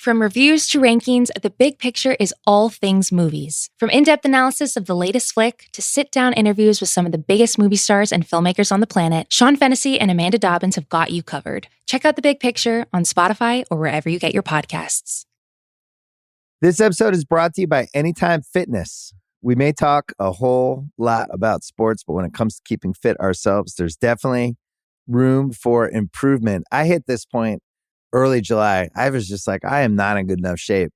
From reviews to rankings, The Big Picture is all things movies. From in-depth analysis of the latest flick to sit-down interviews with some of the biggest movie stars and filmmakers on the planet, Sean Fennessy and Amanda Dobbins have got you covered. Check out The Big Picture on Spotify or wherever you get your podcasts. This episode is brought to you by Anytime Fitness. We may talk a whole lot about sports, but when it comes to keeping fit ourselves, there's definitely room for improvement. I hit this point early July. I was just like, I am not in good enough shape.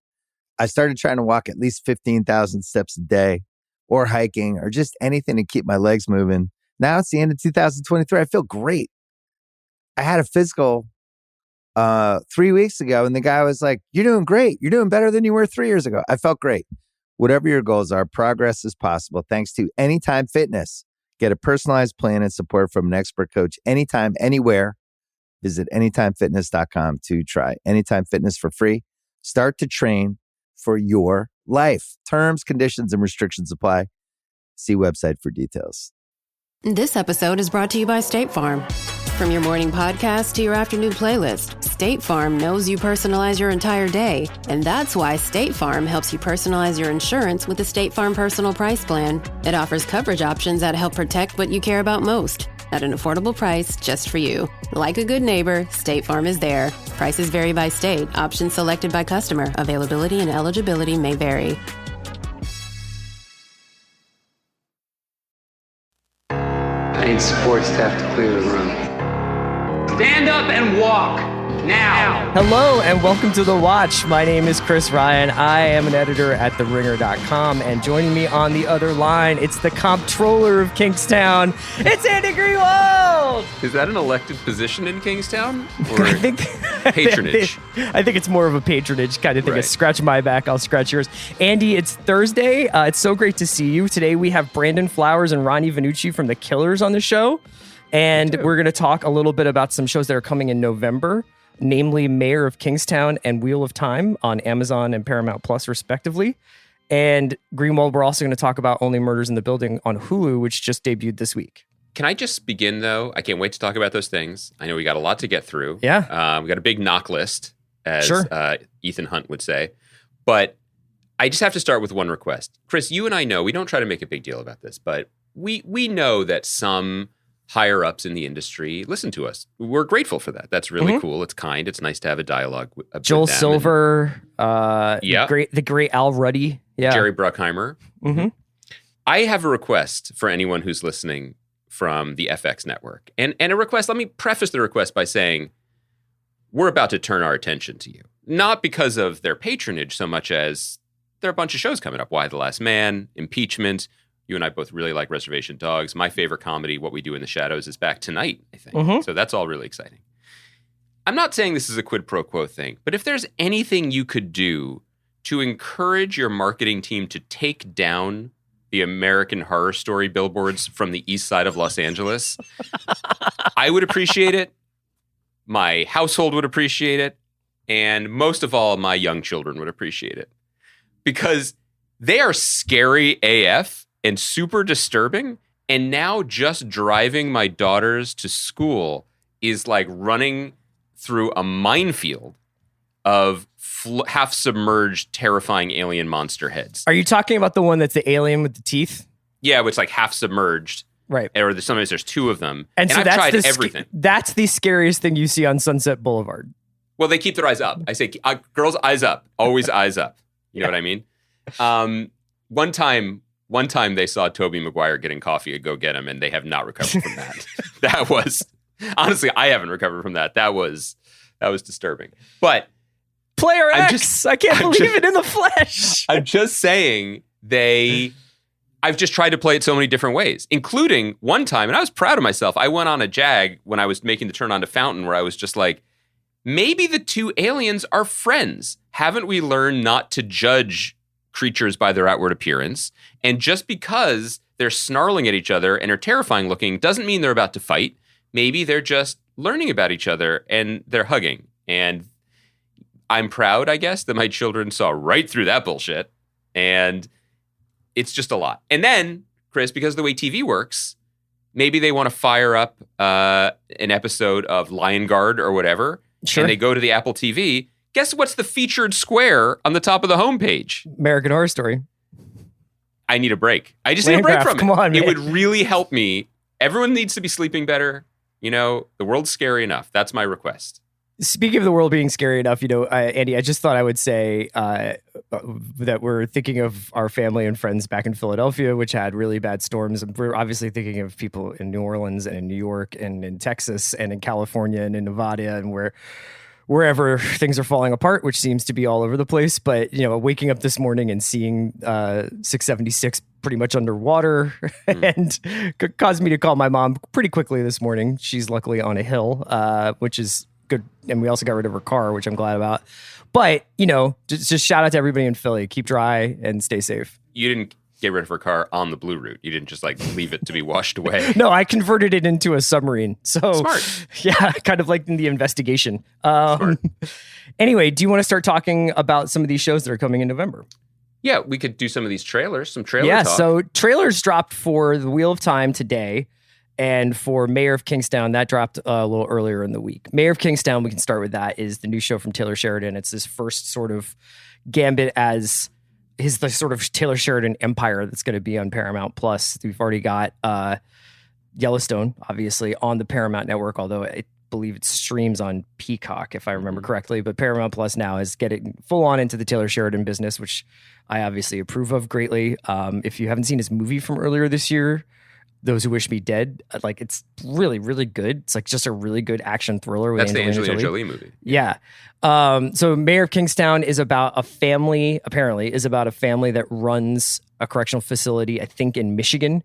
I started trying to walk at least 15,000 steps a day or hiking or just anything to keep my legs moving. Now it's the end of 2023. I feel great. I had a physical 3 weeks ago and the guy was like, you're doing great. You're doing better than you were 3 years ago. I felt great. Whatever your goals are, progress is possible thanks to Anytime Fitness. Get a personalized plan and support from an expert coach anytime, anywhere. Visit anytimefitness.com to try Anytime Fitness for free. Start to train for your life. Terms, conditions, and restrictions apply. See website for details. This episode is brought to you by State Farm. From your morning podcast to your afternoon playlist, State Farm knows you personalize your entire day. And that's why State Farm helps you personalize your insurance with the State Farm Personal Price Plan. It offers coverage options that help protect what you care about most at an affordable price just for you. Like a good neighbor, State Farm is there. Prices vary by state. Options selected by customer. Availability and eligibility may vary. I need sports to have to clear the room. Stand up and walk now. Hello and welcome to The Watch. My name is Chris Ryan. I am an editor at TheRinger.com, and joining me on the other line, it's the comptroller of Kingstown. It's Andy Greenwald. Is that an elected position in Kingstown? Or I think patronage? I think it's more of a patronage kind of thing. Right. Scratch my back, I'll scratch yours. Andy, it's Thursday. It's so great to see you. Today we have Brandon Flowers and Ronnie Vannucci from The Killers on the show. And we're going to talk a little bit about some shows that are coming in November, namely Mayor of Kingstown and Wheel of Time on Amazon and Paramount Plus, respectively. And Greenwald, we're also going to talk about Only Murders in the Building on Hulu, which just debuted this week. Can I just begin, though? I can't wait to talk about those things. I know we got a lot to get through. Yeah. We got a big knock list, as Sure. Ethan Hunt would say. But I just have to start with one request. Chris, you and I know, we don't try to make a big deal about this, but we know that some higher ups in the industry listen to us. We're grateful for that. That's really cool. It's kind. It's nice to have a dialogue with Joel them. Silver, the great Al Ruddy, Jerry Bruckheimer. Mm-hmm. I have a request for anyone who's listening from the FX network. And a request, let me preface the request by saying we're about to turn our attention to you. Not because of their patronage so much as there are a bunch of shows coming up. Why the Last Man, Impeachment. You and I both really like Reservation Dogs. My favorite comedy, What We Do in the Shadows, is back tonight, I think. Mm-hmm. So that's all really exciting. I'm not saying this is a quid pro quo thing, but if there's anything you could do to encourage your marketing team to take down the American Horror Story billboards from the east side of Los Angeles, I would appreciate it. My household would appreciate it. And most of all, my young children would appreciate it. Because they are scary AF and super disturbing. And now just driving my daughters to school is like running through a minefield of half-submerged, terrifying alien monster heads. Are you talking about the one that's the alien with the teeth? Yeah, it's like half-submerged. Right. Or sometimes there's two of them. And so I've that's tried everything. That's the scariest thing you see on Sunset Boulevard. Well, they keep their eyes up. I say, girls, eyes up. Always eyes up. You know what I mean? One time they saw Tobey Maguire getting coffee and go get him, and they have not recovered from that. That was, honestly, I haven't recovered from that. That was disturbing. But Player X, I can't believe it in the flesh. I'm just saying I've just tried to play it so many different ways, including one time, and I was proud of myself. I went on a jag when I was making the turn onto Fountain where I was just like, maybe the two aliens are friends. Haven't we learned not to judge creatures by their outward appearance? And just because they're snarling at each other and are terrifying looking doesn't mean they're about to fight. Maybe they're just learning about each other and they're hugging. And I'm proud, I guess, that my children saw right through that bullshit. And it's just a lot. And then, Chris, because of the way TV works, maybe they want to fire up an episode of Lion Guard or whatever. Sure. And they go to the Apple TV. Guess what's the featured square on the top of the homepage? American Horror Story. I need a break. I just need a break Landgraf, from it. come on, It man. would really help me. Everyone needs to be sleeping better. The world's scary enough. That's my request. Speaking of the world being scary enough, Andy, I just thought I would say that we're thinking of our family and friends back in Philadelphia, which had really bad storms. And we're obviously thinking of people in New Orleans and in New York and in Texas and in California and in Nevada and wherever things are falling apart, which seems to be all over the place. But, waking up this morning and seeing 676 pretty much underwater and caused me to call my mom pretty quickly this morning. She's luckily on a hill, which is good. And we also got rid of her car, which I'm glad about. But, just shout out to everybody in Philly. Keep dry and stay safe. You didn't get rid of her car on the Blue Route. You didn't just leave it to be washed away. No, I converted it into a submarine. So Smart. Yeah, kind of like in the investigation. Smart. Anyway, do you want to start talking about some of these shows that are coming in November? Yeah, we could do some of these trailers, some trailer Yeah, talk. so trailers dropped for The Wheel of Time today. And for Mayor of Kingstown, that dropped a little earlier in the week. Mayor of Kingstown, we can start with that, is the new show from Taylor Sheridan. It's his first sort of gambit as the sort of Taylor Sheridan empire that's going to be on Paramount Plus. We've already got Yellowstone, obviously, on the Paramount Network, although I believe it streams on Peacock, if I remember correctly. But Paramount Plus now is getting full on into the Taylor Sheridan business, which I obviously approve of greatly. If you haven't seen his movie from earlier this year, Those Who Wish Me Dead, it's really, really good. It's just a really good action thriller with That's the Angelina Angelina Jolie movie. Yeah. So Mayor of Kingstown is about a family that runs a correctional facility, I think in Michigan.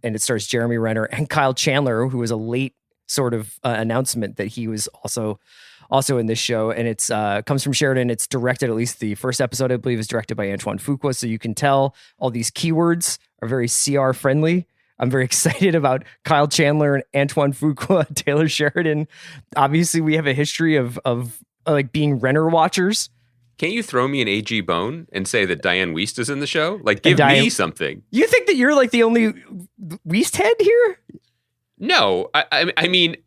And it stars Jeremy Renner and Kyle Chandler, who was a late sort of announcement that he was also in this show. And it's comes from Sheridan. It's directed, at least the first episode, I believe, is directed by Antoine Fuqua. So you can tell all these keywords are very CR friendly. I'm very excited about Kyle Chandler and Antoine Fuqua, Taylor Sheridan. Obviously, we have a history of being Renner watchers. Can't you throw me an AG bone and say that Diane Wiest is in the show? Give me something. You think that you're the only Wiest head here? No, I mean,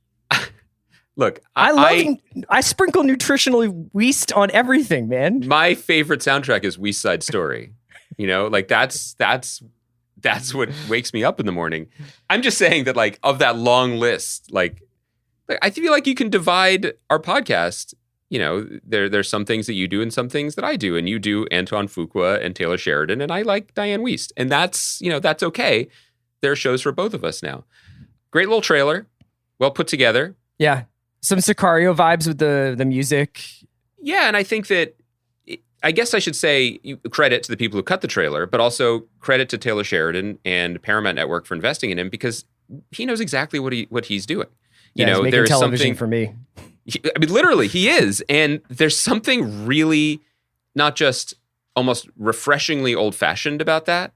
look, I sprinkle nutritional Wiest on everything, man. My favorite soundtrack is West Side Story. That's what wakes me up in the morning. I'm just saying that of that long list, I feel like you can divide our podcast. There's some things that you do and some things that I do, and you do Antoine Fuqua and Taylor Sheridan, and I like Diane Wiest, and that's okay. There are shows for both of us now. Great little trailer, well put together. Yeah, some Sicario vibes with the music. Yeah, and I think that I guess I should say credit to the people who cut the trailer, but also credit to Taylor Sheridan and Paramount Network for investing in him, because he knows exactly what he's doing. He's making there's television something for me. Literally, he is, and there's something really not just almost refreshingly old-fashioned about that,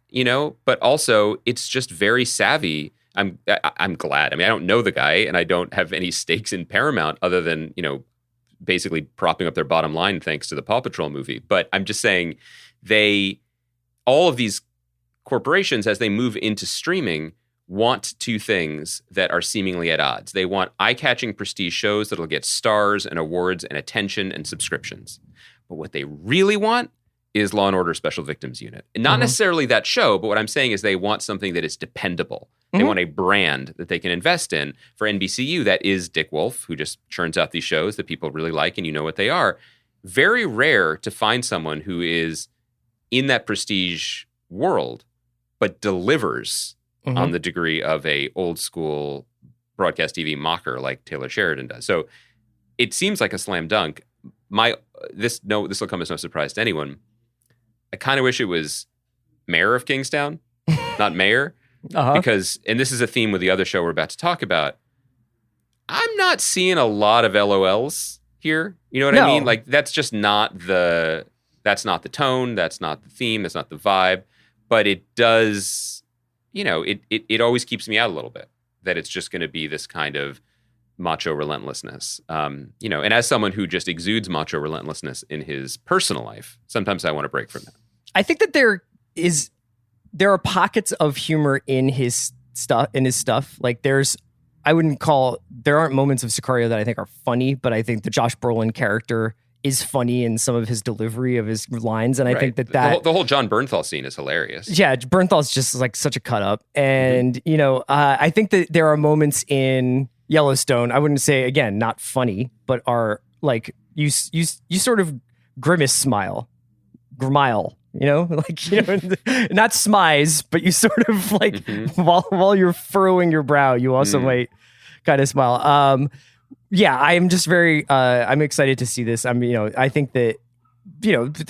but also it's just very savvy. I'm glad. I mean, I don't know the guy, and I don't have any stakes in Paramount other than basically propping up their bottom line thanks to the Paw Patrol movie. But I'm just saying all of these corporations, as they move into streaming, want two things that are seemingly at odds. They want eye-catching prestige shows that'll get stars and awards and attention and subscriptions. But what they really want is Law & Order Special Victims Unit. And not necessarily that show, but what I'm saying is they want something that is dependable. They want a brand that they can invest in. For NBCU, that is Dick Wolf, who just churns out these shows that people really like and you know what they are. Very rare to find someone who is in that prestige world, but delivers on the degree of a old school broadcast TV mocker like Taylor Sheridan does. So it seems like a slam dunk. This will come as no surprise to anyone. I kind of wish it was Mayor of Kingstown, not Mayor. Because, and this is a theme with the other show we're about to talk about, I'm not seeing a lot of LOLs here. You know what I mean? That's just not that's not the tone, that's not the theme, that's not the vibe. But it does, it always keeps me out a little bit, that it's just going to be this kind of macho relentlessness. And as someone who just exudes macho relentlessness in his personal life, sometimes I want to break from that. I think that there are pockets of humor in his stuff. There aren't moments of Sicario that I think are funny, but I think the Josh Brolin character is funny in some of his delivery of his lines. And I think that the whole John Bernthal scene is hilarious. Yeah, Bernthal's just like such a cut up. And, I think that there are moments in Yellowstone, I wouldn't say, again, not funny, but are like, you sort of grimace smile, not smize, but you sort of like, while you're furrowing your brow, you also might kind of smile. I'm just very, I'm excited to see this. I think that,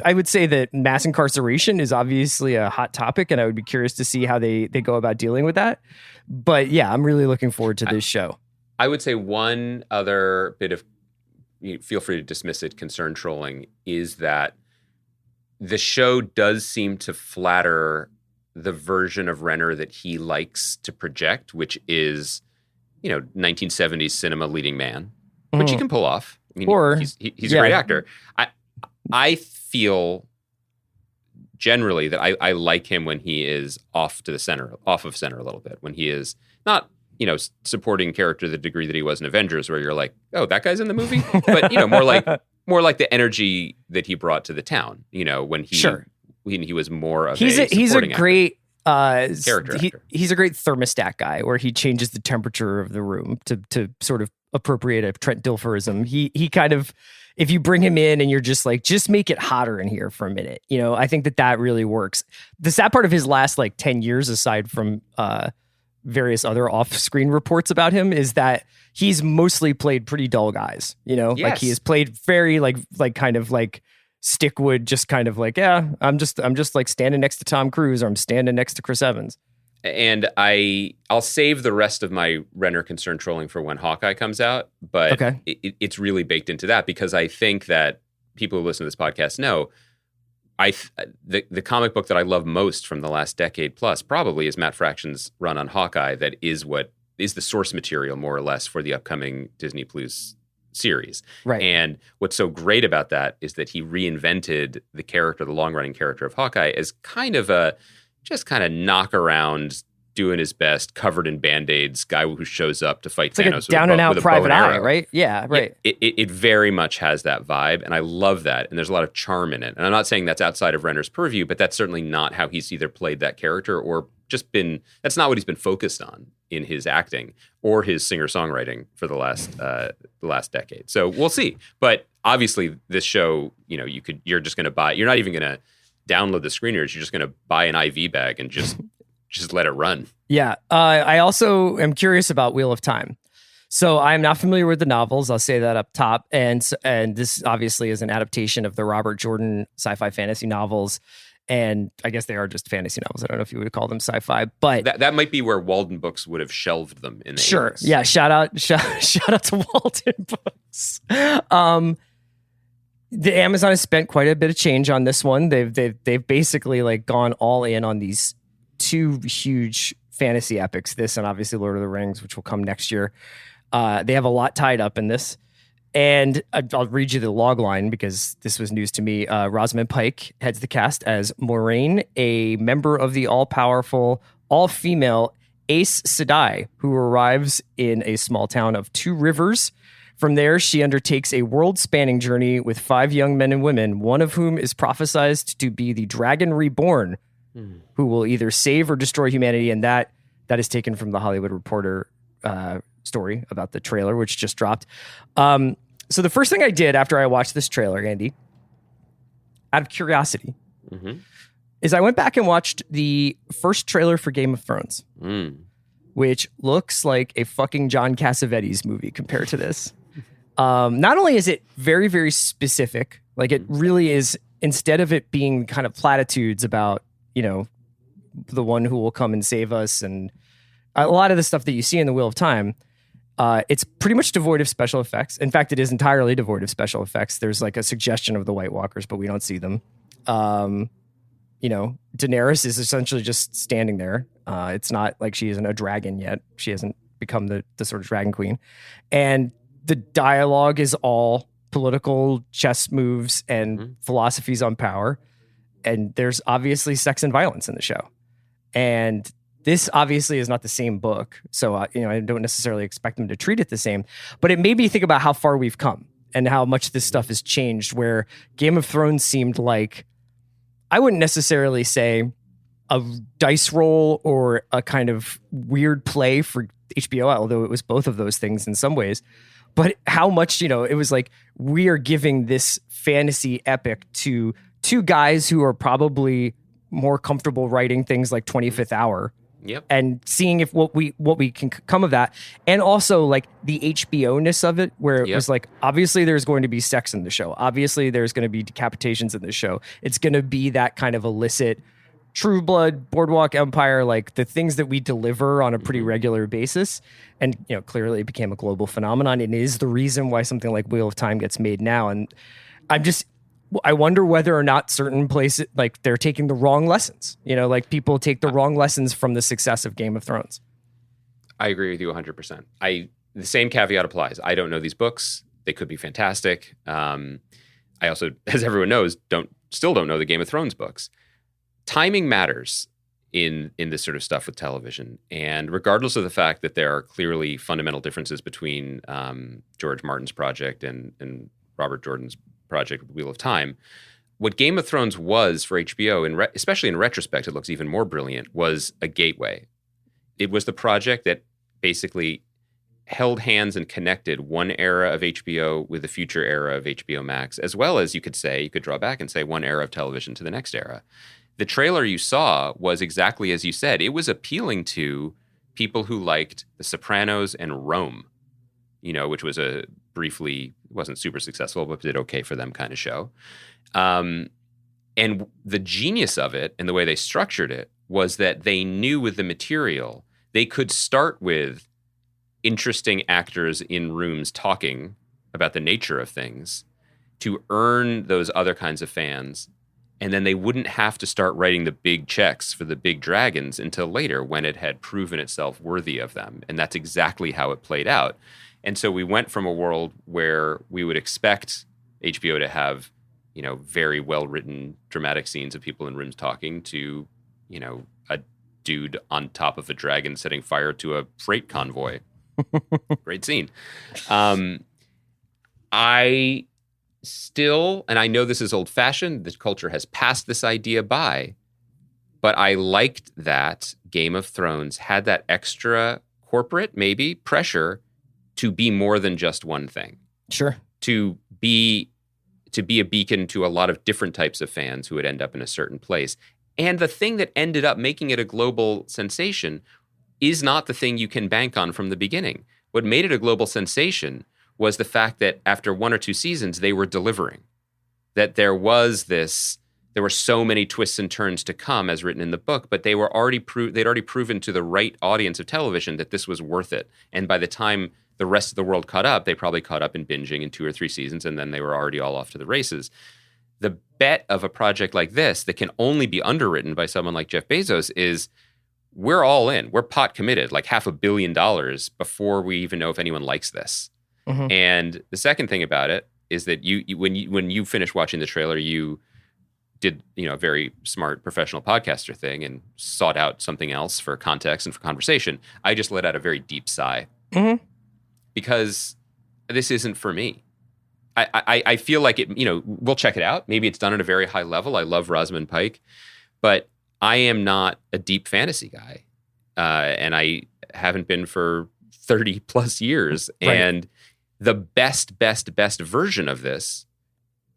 I would say that mass incarceration is obviously a hot topic, and I would be curious to see how they go about dealing with that. But yeah, I'm really looking forward to this show. I would say one other bit of, feel free to dismiss it, concern trolling, is that the show does seem to flatter the version of Renner that he likes to project, which is 1970s cinema leading man, which he can pull off. I mean, he's a great actor. I feel generally that I like him when he is off of center a little bit, when he is not, supporting character to the degree that he was in Avengers, where you're like, oh, that guy's in the movie, but more like the energy that he brought to the town. When he was more of he's a great character actor. He's a great thermostat guy, where he changes the temperature of the room to sort of appropriate a Trent Dilferism. He kind of, if you bring him in and you're just like, just make it hotter in here for a minute, I think that really works. The sad part of his last 10 years, aside from various other off-screen reports about him, is that he's mostly played pretty dull guys. Yes. Like he has played very kind of stickwood, just kind of like, yeah, I'm just like standing next to Tom Cruise, or I'm standing next to Chris Evans. And I'll save the rest of my Renner concern trolling for when Hawkeye comes out, but it's really baked into that, because I think that people who listen to this podcast know the comic book that I love most from the last decade plus probably is Matt Fraction's run on Hawkeye. That is what is the source material, more or less, for the upcoming Disney Plus series. Right. And what's so great about that is that he reinvented the long-running character of Hawkeye as kind of knock around, doing his best, covered in Band-Aids, guy who shows up to fight Thanos. Like a down-and-out Private Eye, right? Yeah, right. It very much has that vibe, and I love that, and there's a lot of charm in it. And I'm not saying that's outside of Renner's purview, but that's certainly not how he's either played that character or just been, that's not what he's been focused on in his acting or his singer-songwriting for the last decade. So we'll see. But obviously this show, you're just going to buy, you're not even going to download the screeners, you're just going to buy an IV bag and just let it run. Yeah. I also am curious about Wheel of Time. So I'm not familiar with the novels. I'll say that up top. And this obviously is an adaptation of the Robert Jordan sci-fi fantasy novels. And I guess they are just fantasy novels. I don't know if you would call them sci-fi, but that might be where Walden Books would have shelved them in the 80s. Yeah. Shout out to Walden Books. The Amazon has spent quite a bit of change on this one. They've basically gone all in on these two huge fantasy epics, this and obviously Lord of the Rings, which will come next year. They have a lot tied up in this. And I'll read you the log line because this was news to me. Rosamund Pike heads the cast as Moraine, a member of the all-powerful, all-female Aes Sedai, who arrives in a small town of Two Rivers. From there, she undertakes a world-spanning journey with 5 young men and women, one of whom is prophesized to be the Dragon Reborn, who will either save or destroy humanity. And that is taken from the Hollywood Reporter story about the trailer, which just dropped. So the first thing I did after I watched this trailer, Andy, out of curiosity, is I went back and watched the first trailer for Game of Thrones, which looks like a fucking John Cassavetes movie compared to this. Not only is it very, very specific, it really is, instead of it being kind of platitudes about, the one who will come and save us and a lot of the stuff that you see in the Wheel of Time, it's pretty much devoid of special effects. In fact, it is entirely devoid of special effects. There's a suggestion of the White Walkers, but we don't see them. Daenerys is essentially just standing there. It's not like she isn't a dragon yet. She hasn't become the sort of dragon queen. And the dialogue is all political chess moves and philosophies on power. And there's obviously sex and violence in the show. And this obviously is not the same book. So, I don't necessarily expect them to treat it the same. But it made me think about how far we've come. and how much this stuff has changed, where Game of Thrones seemed like, I wouldn't necessarily say a dice roll or a kind of weird play for HBO, although it was both of those things in some ways. But how much, it was like, we are giving this fantasy epic to two guys who are probably more comfortable writing things like 25th Hour. Yep. And seeing if what we can come of that. And also like the HBO-ness of it, where it was like, obviously there's going to be sex in the show. Obviously there's going to be decapitations in the show. It's going to be that kind of illicit True Blood, Boardwalk Empire, like the things that we deliver on a pretty regular basis. And, clearly it became a global phenomenon. And it is the reason why something like Wheel of Time gets made now. And I wonder whether or not certain places, like they're taking the wrong lessons, like people take the wrong lessons from the success of Game of Thrones. I agree with you 100%. The same caveat applies. I don't know these books. They could be fantastic. I also, as everyone knows, still don't know the Game of Thrones books. Timing matters in this sort of stuff with television. And regardless of the fact that there are clearly fundamental differences between George Martin's project and Robert Jordan's project with Wheel of Time, what Game of Thrones was for HBO, especially in retrospect, it looks even more brilliant, was a gateway. It was the project that basically held hands and connected one era of HBO with the future era of HBO Max, as well as you could draw back and say one era of television to the next era. The trailer you saw was exactly as you said. It was appealing to people who liked The Sopranos and Rome, which was wasn't super successful, but did okay for them kind of show. And the genius of it and the way they structured it was that they knew with the material, they could start with interesting actors in rooms talking about the nature of things to earn those other kinds of fans. And then they wouldn't have to start writing the big checks for the big dragons until later when it had proven itself worthy of them. And that's exactly how it played out. And so we went from a world where we would expect HBO to have, very well-written dramatic scenes of people in rooms talking to, a dude on top of a dragon setting fire to a freight convoy. Great scene. I still, and I know this is old-fashioned, the culture has passed this idea by, but I liked that Game of Thrones had that extra corporate, maybe, pressure to be more than just one thing. Sure. To be a beacon to a lot of different types of fans who would end up in a certain place. And the thing that ended up making it a global sensation is not the thing you can bank on from the beginning. What made it a global sensation was the fact that after one or two seasons, they were delivering. That there were so many twists and turns to come as written in the book, but they'd already proven to the right audience of television that this was worth it. And by the time the rest of the world caught up, they probably caught up in binging in 2 or 3 seasons, and then they were already all off to the races. The bet of a project like this that can only be underwritten by someone like Jeff Bezos is we're all in. We're pot committed, like $500 million before we even know if anyone likes this. Mm-hmm. And the second thing about it is that when you finished watching the trailer, you did a very smart professional podcaster thing and sought out something else for context and for conversation. I just let out a very deep sigh because this isn't for me. I feel like it. We'll check it out. Maybe it's done at a very high level. I love Rosamund Pike, but I am not a deep fantasy guy, and I haven't been for 30 plus years. Right. And the best version of this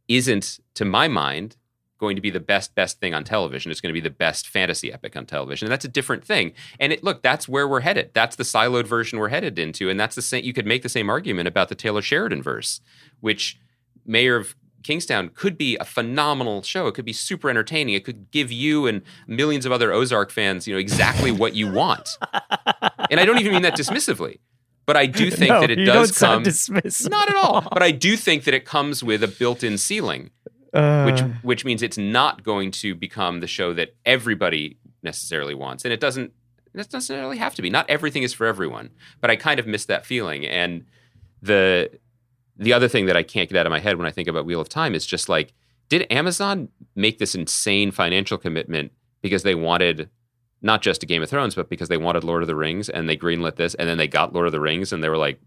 isn't, to my mind, going to be the best thing on television. It's going to be the best fantasy epic on television. And that's a different thing. And that's where we're headed. That's the siloed version we're headed into. And that's the same, you could make the same argument about the Taylor Sheridan verse, which Mayor of Kingstown could be a phenomenal show. It could be super entertaining. It could give you and millions of other Ozark fans, exactly what you want. And I don't even mean that dismissively. But I do think that it does come. Not at all. But I do think that it comes with a built-in ceiling, which means it's not going to become the show that everybody necessarily wants, and it doesn't necessarily have to be. Not everything is for everyone. But I kind of miss that feeling. And the other thing that I can't get out of my head when I think about Wheel of Time is just like, did Amazon make this insane financial commitment because they wanted not just a Game of Thrones, but because they wanted Lord of the Rings, and they greenlit this, and then they got Lord of the Rings, and they were like,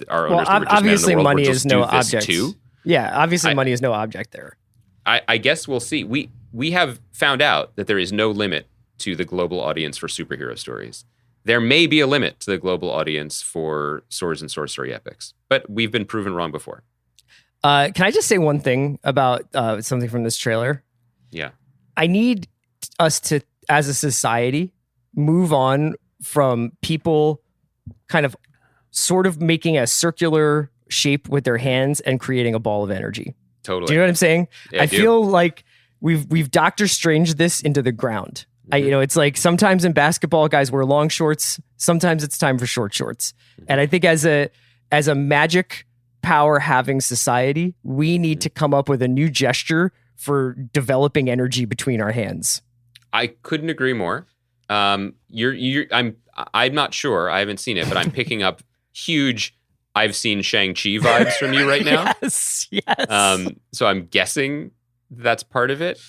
our owners, the richest obviously man in the world, money will is just no do this object. too. Yeah, obviously money is no object there. I guess we'll see. We have found out that there is no limit to the global audience for superhero stories. There may be a limit to the global audience for swords and sorcery epics, but we've been proven wrong before. Can I just say one thing about something from this trailer? Yeah. I need us to, as a society, move on from people kind of sort of making a circular shape with their hands and creating a ball of energy. Totally. Do you know what I'm saying? Yeah, I feel like we've Doctor Strange this into the ground. It's like sometimes in basketball, guys wear long shorts. Sometimes it's time for short shorts. And I think as a magic power having society, we need to come up with a new gesture for developing energy between our hands. I couldn't agree more. I'm not sure. I haven't seen it, but I'm picking up huge I've seen Shang-Chi vibes from you right now. Yes. So I'm guessing that's part of it.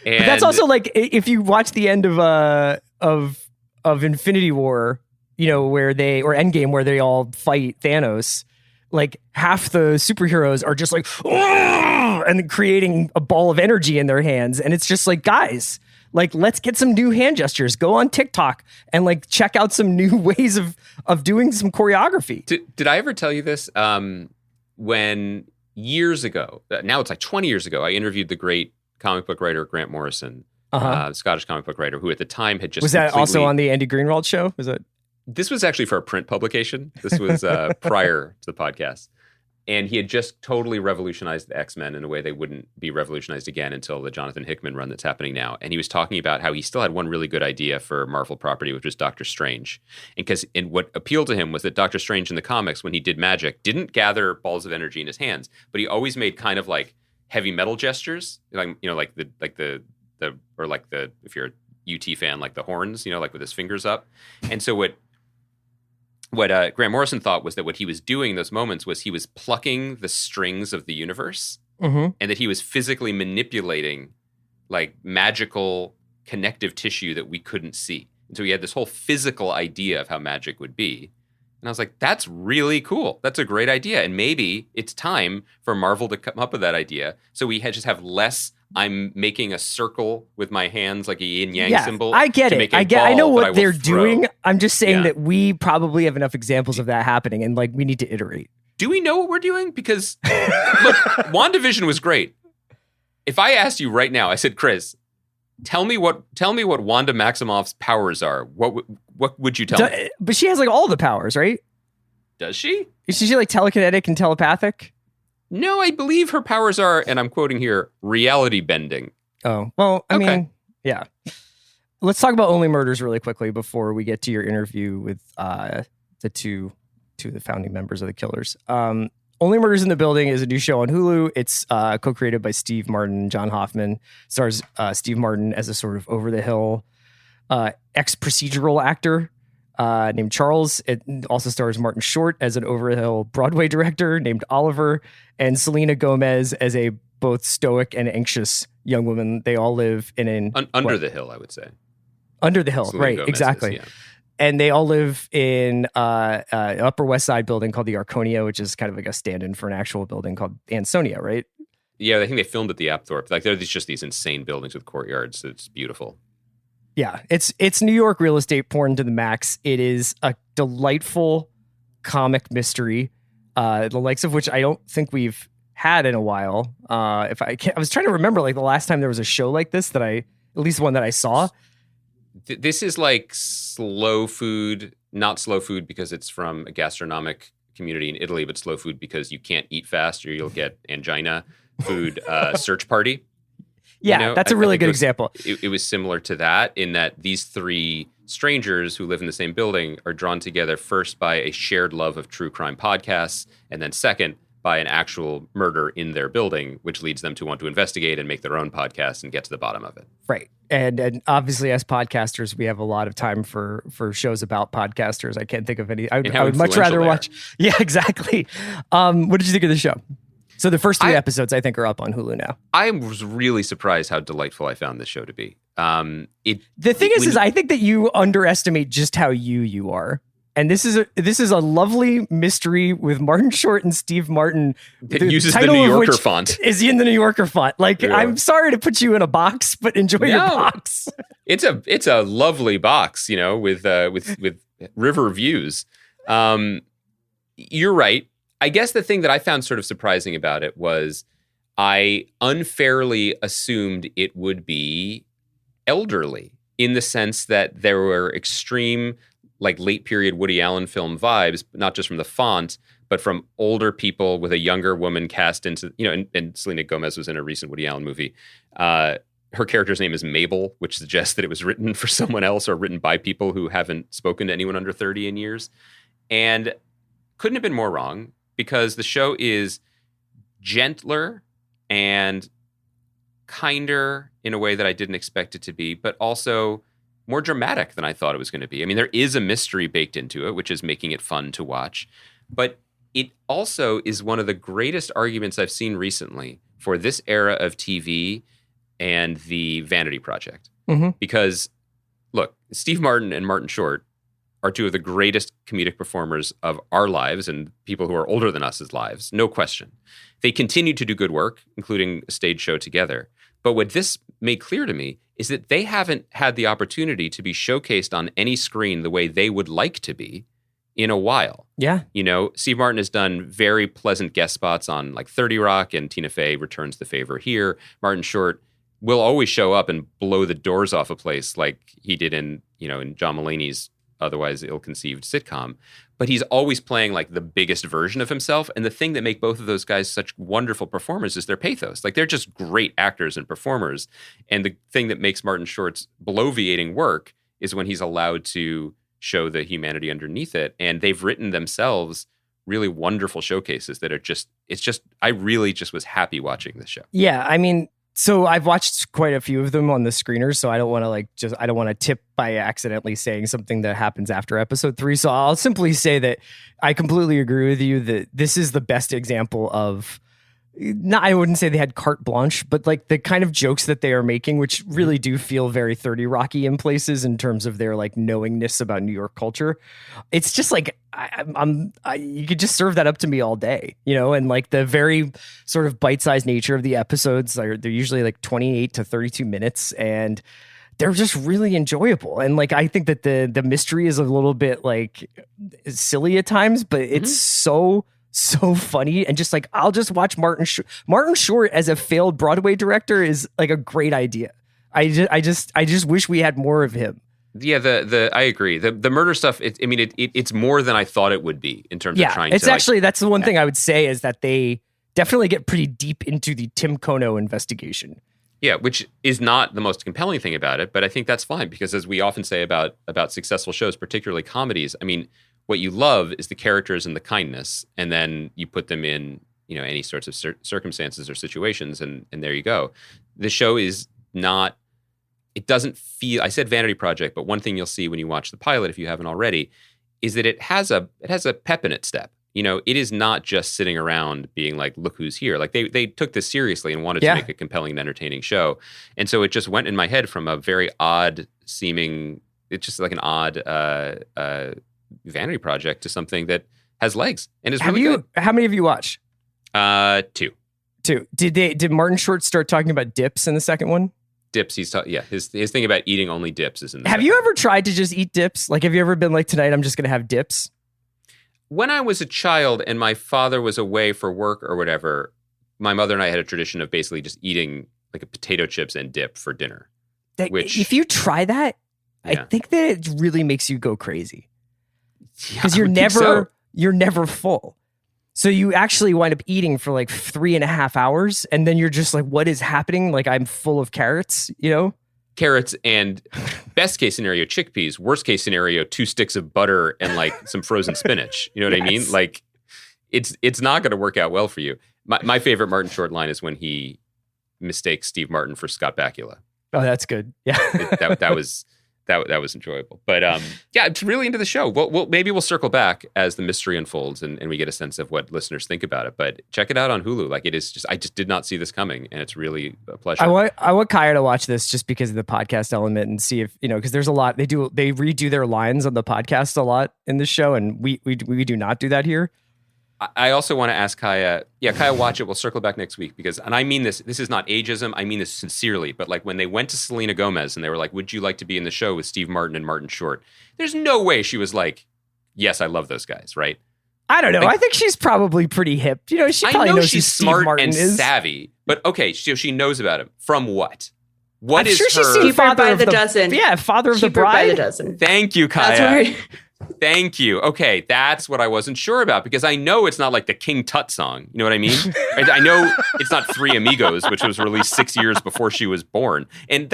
And but that's also like if you watch the end of Infinity War, where or Endgame, where they all fight Thanos, like half the superheroes are just like, and creating a ball of energy in their hands. And it's just like, guys, like, let's get some new hand gestures. Go on TikTok and like check out some new ways of doing some choreography. Did I ever tell you this? When years ago, now it's like 20 years ago, I interviewed the great comic book writer Grant Morrison, Scottish comic book writer, who at the time had just was that also on the Andy Greenwald show? Was it? This was actually for a print publication. This was prior to the podcast. And he had just totally revolutionized the X-Men in a way they wouldn't be revolutionized again until the Jonathan Hickman run that's happening now. And he was talking about how he still had one really good idea for Marvel property, which was Doctor Strange. And what appealed to him was that Doctor Strange in the comics, when he did magic, didn't gather balls of energy in his hands, but he always made kind of like heavy metal gestures, like if you're a UT fan, like the horns, like with his fingers up. And so what Grant Morrison thought was that what he was doing in those moments was he was plucking the strings of the universe, and that he was physically manipulating like magical connective tissue that we couldn't see. And so he had this whole physical idea of how magic would be. And I was like, that's really cool. That's a great idea. And maybe it's time for Marvel to come up with that idea. So we just have less, I'm making a circle with my hands like a yin yang symbol. I get it. I know what they're doing. I'm just saying that we probably have enough examples of that happening, and like we need to iterate. Do we know what we're doing? Because look, WandaVision was great. If I asked you right now, I said, Chris, tell me what Wanda Maximoff's powers are. What would you tell me? But she has like all the powers, right? Does she? Is she like telekinetic and telepathic? No, I believe her powers are, and I'm quoting here, reality bending. Oh, well, I mean, yeah. Let's talk about Only Murders really quickly before we get to your interview with the two of the founding members of the Killers. Only Murders in the Building is a new show on Hulu. It's co-created by Steve Martin and John Hoffman. Stars Steve Martin as a sort of over-the-hill ex-procedural actor named Charles. It also stars Martin Short as an over-the-hill Broadway director named Oliver, and Selena Gomez as a both stoic and anxious young woman. They all live in an... Under the hill, I would say. Under the hill, Selena right, Gomez exactly. Is, yeah. And they all live in an Upper West Side building called the Arconia, which is kind of like a stand-in for an actual building called Ansonia, right? Yeah, I think they filmed at the Apthorpe. Like, they're just these insane buildings with courtyards. It's beautiful. Yeah, it's New York real estate porn to the max. It is a delightful comic mystery, the likes of which I don't think we've had in a while. I was trying to remember like the last time there was a show like this at least one that I saw. This is like slow food, not slow food because it's from a gastronomic community in Italy, but slow food because you can't eat fast or you'll get angina. Food search party. Yeah, that's a really good example. It was similar to that in that these three strangers who live in the same building are drawn together first by a shared love of true crime podcasts, and then second by an actual murder in their building, which leads them to want to investigate and make their own podcast and get to the bottom of it. Right. And obviously as podcasters, we have a lot of time for shows about podcasters. I can't think of any. I would much rather watch. Yeah, exactly. What did you think of the show? So the first 3 episodes, I think, are up on Hulu now. I was really surprised how delightful I found this show to be. The thing is I think that you underestimate just how you are. And this is a lovely mystery with Martin Short and Steve Martin. It uses the New Yorker font. Is in the New Yorker font. Like, yeah. I'm sorry to put you in a box, but enjoy your box. It's a lovely box, with river views. You're right. I guess the thing that I found sort of surprising about it was I unfairly assumed it would be elderly, in the sense that there were extreme, like, late period Woody Allen film vibes, not just from the font, but from older people with a younger woman cast into, and Selena Gomez was in a recent Woody Allen movie. Her character's name is Mabel, which suggests that it was written for someone else or written by people who haven't spoken to anyone under 30 in years. And couldn't have been more wrong, because the show is gentler and kinder in a way that I didn't expect it to be, but also more dramatic than I thought it was going to be. I mean, there is a mystery baked into it, which is making it fun to watch, but it also is one of the greatest arguments I've seen recently for this era of TV and the Vanity Project. Mm-hmm. Because, look, Steve Martin and Martin Short are two of the greatest comedic performers of our lives and people who are older than us' lives, no question. They continue to do good work, including a stage show together. But what this made clear to me is that they haven't had the opportunity to be showcased on any screen the way they would like to be in a while. Yeah. Steve Martin has done very pleasant guest spots on, like, 30 Rock, and Tina Fey returns the favor here. Martin Short will always show up and blow the doors off a place like he did in John Mulaney's otherwise ill-conceived sitcom. But he's always playing, like, the biggest version of himself. And the thing that make both of those guys such wonderful performers is their pathos. Like, they're just great actors and performers. And the thing that makes Martin Short's bloviating work is when he's allowed to show the humanity underneath it. And they've written themselves really wonderful showcases that are I really just was happy watching this show. Yeah, I mean, so I've watched quite a few of them on the screeners, so I don't want to tip by accidentally saying something that happens after episode 3. So I'll simply say that I completely agree with you that this is the best example of, I wouldn't say they had carte blanche, but, like, the kind of jokes that they are making, which really do feel very 30 Rocky in places in terms of their, like, knowingness about New York culture. It's just like, you could just serve that up to me all day, and, like, the very sort of bite-sized nature of the episodes, they're usually like 28 to 32 minutes, and they're just really enjoyable. And, like, I think that the mystery is a little bit, like, silly at times, but it's so funny. And just, like, I'll just watch Martin Short as a failed Broadway director is, like, a great idea. I just wish we had more of him. Yeah, I agree. The murder stuff, it's more than I thought it would be in terms of trying to... It's actually, that's the one thing I would say is that they definitely get pretty deep into the Tim Kono investigation. Yeah, which is not the most compelling thing about it, but I think that's fine, because as we often say about successful shows, particularly comedies, I mean, what you love is the characters and the kindness, and then you put them in, any sorts of circumstances or situations, and there you go. The show is not... It doesn't feel... I said Vanity Project, but one thing you'll see when you watch the pilot, if you haven't already, is that it has a pep in its step. It is not just sitting around being like, look who's here. Like, they took this seriously and wanted to make a compelling and entertaining show. And so it just went in my head from a very odd seeming... It's just like an odd Vanity Project to something that has legs and is really good. How many of you watched? 2. Did Martin Short start talking about dips in the second one? Dips, his thing about eating only dips is in the Have you ever tried to just eat dips? Like, have you ever been like, tonight I'm just going to have dips? When I was a child and my father was away for work or whatever, my mother and I had a tradition of basically just eating, like, a potato chips and dip for dinner. If you try that, I think that it really makes you go crazy. Because you're never full. So you actually wind up eating for like 3.5 hours, and then you're just like, what is happening? Like, I'm full of carrots, Carrots and, best case scenario, chickpeas. Worst case scenario, 2 sticks of butter and, like, some frozen spinach. You know what I mean? Like, it's not going to work out well for you. My favorite Martin Short line is when he mistakes Steve Martin for Scott Bakula. Oh, that's good. Yeah. That that was enjoyable. But yeah, I'm really into the show. Maybe we'll circle back as the mystery unfolds and we get a sense of what listeners think about it. But check it out on Hulu. Like, it is just, I just did not see this coming, and it's really a pleasure. I want Kaya to watch this just because of the podcast element and see if, because there's a lot, they redo their lines on the podcast a lot in the show, and we do not do that here. I also want to ask Kaya, Kaya, watch it. We'll circle back next week and I mean this is not ageism. I mean this sincerely. But like when they went to Selena Gomez and they were like, would you like to be in the show with Steve Martin and Martin Short? There's no way she was like, yes, I love those guys, right? I don't know. I think she's probably pretty hip. She probably knows she's smart and savvy. But okay, so she knows about him. From what? What is sure her... she's seen Father by the Dozen. Yeah, Father of the Cheaper Bride. By the Dozen. Thank you, Kaya. That's right. Thank you. Okay, that's what I wasn't sure about, because I know it's not like the King Tut song. You know what I mean? I know it's not Three Amigos, which was released 6 years before she was born. And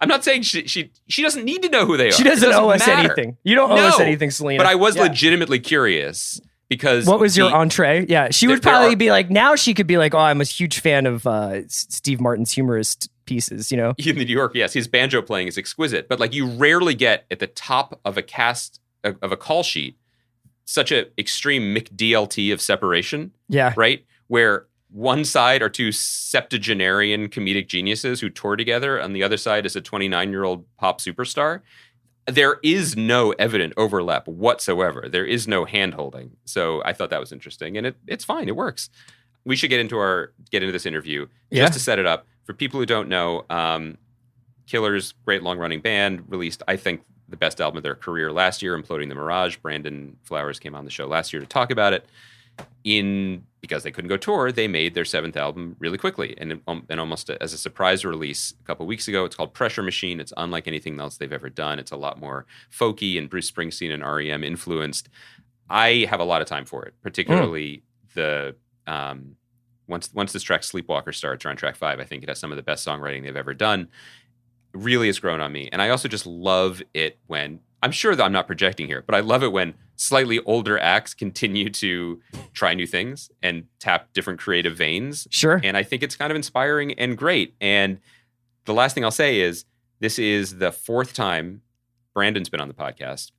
I'm not saying she doesn't need to know who they are. She doesn't owe us anything. You don't owe us anything, Selena. But I was legitimately curious because... What was your entree? Yeah, she would probably be like, now she could be like, oh, I'm a huge fan of Steve Martin's humorist pieces, In the New York, yes. His banjo playing is exquisite. But like you rarely get at the top of a cast... of a call sheet, such an extreme McDLT of separation. Yeah. Right? Where one side are two septuagenarian comedic geniuses who tour together, and the other side is a 29-year-old pop superstar. There is no evident overlap whatsoever. There is no hand-holding. So I thought that was interesting, and it's fine. It works. We should get into this interview just to set it up. For people who don't know, Killers, great long-running band, released, I think, the best album of their career last year, Imploding the Mirage. Brandon Flowers came on the show last year to talk about it. Because they couldn't go tour, they made their 7th album really quickly. And almost as a surprise release a couple weeks ago, it's called Pressure Machine. It's unlike anything else they've ever done. It's a lot more folky and Bruce Springsteen and REM influenced. I have a lot of time for it, particularly the... Once this track Sleepwalker starts, or on track 5, I think it has some of the best songwriting they've ever done. Really has grown on me. And I also just love it when, I'm sure that I'm not projecting here, but I love it when slightly older acts continue to try new things and tap different creative veins. Sure. And I think it's kind of inspiring and great. And the last thing I'll say is, this is the 4th time Brandon's been on the podcast.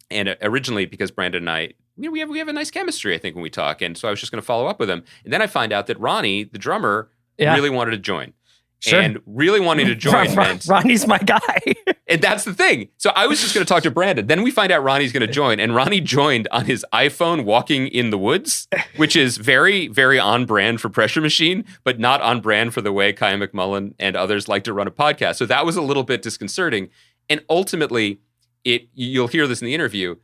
And originally, because Brandon and I, we have a nice chemistry, I think, when we talk. And so I was just going to follow up with him. And then I find out that Ronnie, the drummer, really wanted to join. Sure. And really wanting to join meant... Ronnie's my guy. And that's the thing. So I was just going to talk to Brandon. Then we find out Ronnie's going to join. And Ronnie joined on his iPhone walking in the woods, which is very, very on brand for Pressure Machine, but not on brand for the way Kaya McMullen and others like to run a podcast. So that was a little bit disconcerting. And ultimately, you'll hear this in the interview,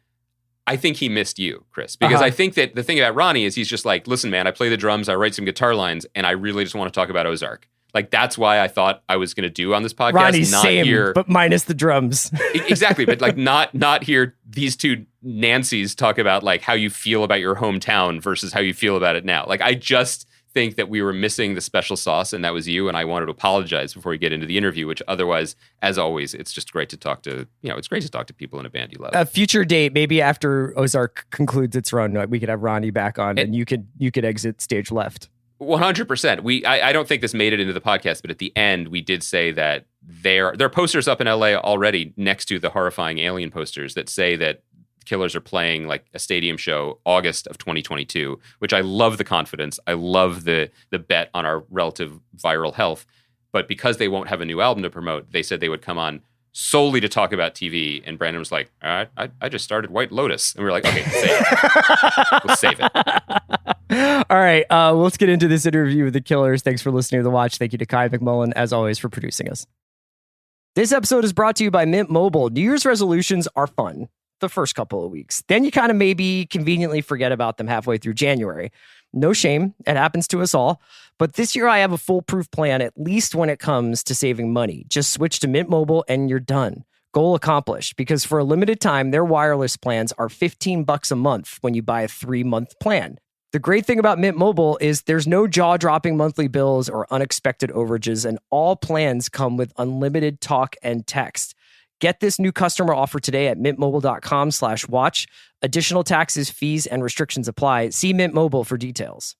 I think he missed you, Chris, because I think that the thing about Ronnie is he's just like, listen, man, I play the drums, I write some guitar lines, and I really just want to talk about Ozark. Like, that's why I thought I was going to do on this podcast. Ronnie's not same, hear, but minus the drums. Exactly. But like not hear these two Nancys talk about like how you feel about your hometown versus how you feel about it now. Like, I just think that we were missing the special sauce, and that was you. And I wanted to apologize before we get into the interview, which otherwise, as always, it's just great to talk to, it's great to talk to people in a band you love. A future date, maybe after Ozark concludes its run, we could have Ronnie back on and you could exit stage left. 100%. I don't think this made it into the podcast, but at the end, we did say that there are posters up in LA already next to the horrifying Alien posters that say that Killers are playing like a stadium show August of 2022, which I love the confidence. I love the bet on our relative viral health. But because they won't have a new album to promote, they said they would come on solely to talk about TV. And Brandon was like, all right, I just started White Lotus. And we were like, okay, save it. We'll save it. All right, let's get into this interview with the Killers. Thanks for listening to The Watch. Thank you to Kaya McMullen, as always, for producing us. This episode is brought to you by Mint Mobile. New Year's resolutions are fun the first couple of weeks. Then you kind of maybe conveniently forget about them halfway through January. No shame. It happens to us all. But this year I have a foolproof plan, at least when it comes to saving money. Just switch to Mint Mobile and you're done. Goal accomplished, because for a limited time, their wireless plans are $15 a month when you buy a 3-month plan. The great thing about Mint Mobile is there's no jaw-dropping monthly bills or unexpected overages, and all plans come with unlimited talk and text. Get this new customer offer today at mintmobile.com/watch. Additional taxes, fees, and restrictions apply. See Mint Mobile for details.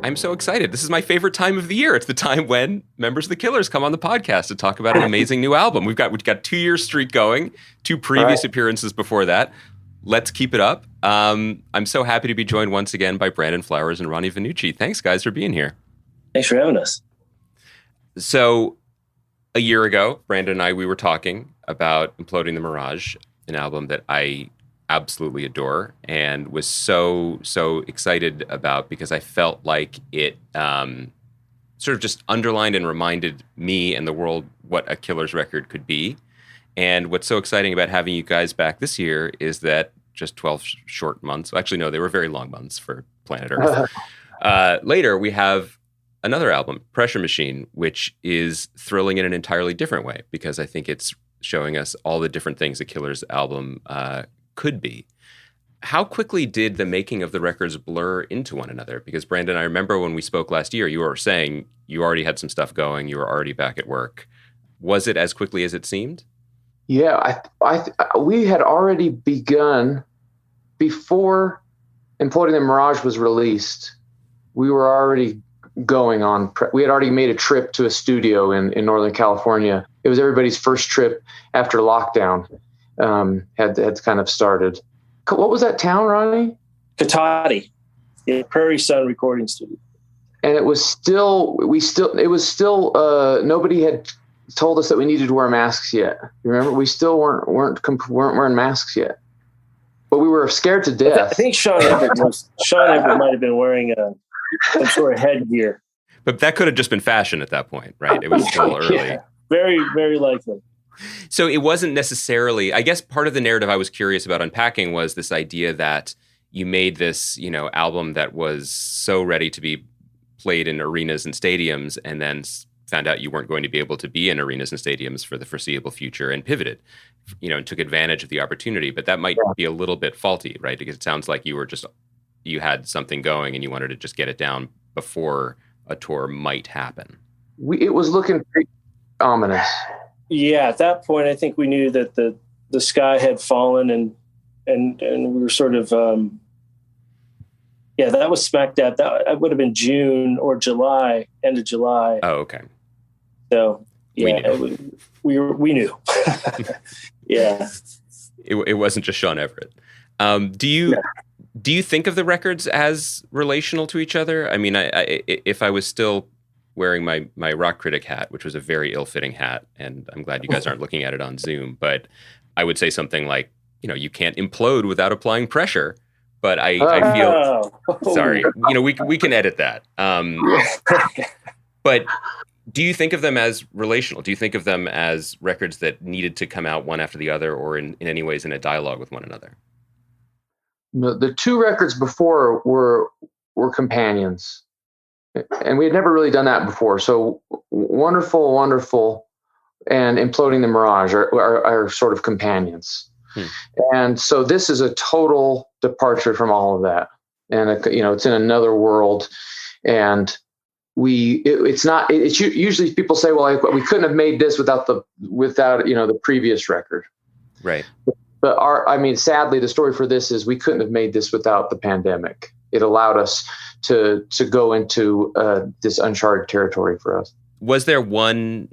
I'm so excited. This is my favorite time of the year. It's the time when members of the Killers come on the podcast to talk about an amazing new album. We've got 2-year streak going, 2 previous appearances before that. Let's keep it up. I'm so happy to be joined once again by Brandon Flowers and Ronnie Vannucci. Thanks, guys, for being here. Thanks for having us. So a year ago, Brandon and I, we were talking about Imploding the Mirage, an album that I absolutely adore and was so excited about because I felt like it sort of just underlined and reminded me and the world what a Killers record could be. And what's so exciting about having you guys back this year is that just 12 short months, actually no, they were very long months for Planet Earth. Later, we have another album, Pressure Machine, which is thrilling in an entirely different way because I think it's showing us all the different things a Killers album could be. How quickly did the making of the records blur into one another? Because Brandon, I remember when we spoke last year, you were saying you already had some stuff going, you were already back at work. Was it as quickly as it seemed? Yeah, we had already begun before Imploding the Mirage was released. We were already going on. We had already made a trip to a studio in Northern California. It was everybody's first trip after lockdown. Had kind of started. What was that town, Ronnie? Katati, the Prairie Sun Recording Studio. And it was still, nobody had told us that we needed to wear masks yet. You remember? We still weren't wearing masks yet. But we were scared to death. I think Sean Everett might have been wearing some sort of headgear. But that could have just been fashion at that point, right? It was still early. Yeah, very, very likely. So it wasn't necessarily, I guess part of the narrative I was curious about unpacking was this idea that you made this, album that was so ready to be played in arenas and stadiums and then found out you weren't going to be able to be in arenas and stadiums for the foreseeable future and pivoted, and took advantage of the opportunity. But that might be a little bit faulty, right? Because it sounds like you had something going and you wanted to just get it down before a tour might happen. It was looking pretty ominous. Yeah, at that point, I think we knew that the sky had fallen, and we were sort of, that was smack dab. That would have been June or July, end of July. Oh, okay. So yeah, we knew. Yeah, it wasn't just Sean Everett. Do you think of the records as relational to each other? I mean, if I was still wearing my rock critic hat, which was a very ill-fitting hat, and I'm glad you guys aren't looking at it on Zoom, but I would say something like, you can't implode without applying pressure. But I feel, sorry, we can edit that. But do you think of them as relational? Do you think of them as records that needed to come out one after the other, or in any ways in a dialogue with one another? No, the 2 records before were companions. And we had never really done that before. So Wonderful, and Imploding the Mirage are sort of companions. And so this is a total departure from all of that. And, it's in another world. And it's usually people say, well, we couldn't have made this without the previous record. Right. But sadly, the story for this is we couldn't have made this without the pandemic. It allowed us to go into this uncharted territory for us. Was there one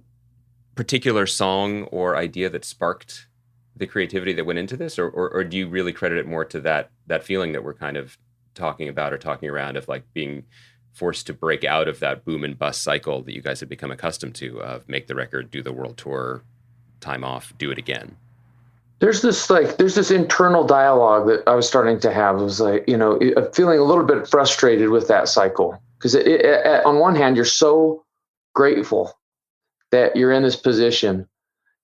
particular song or idea that sparked the creativity that went into this, or do you really credit it more to that feeling that we're kind of talking about or talking around of like being forced to break out of that boom and bust cycle that you guys have become accustomed to of make the record, do the world tour, time off, do it again? There's this internal dialogue that I was starting to have. It was like, feeling a little bit frustrated with that cycle. Because on one hand, you're so grateful that you're in this position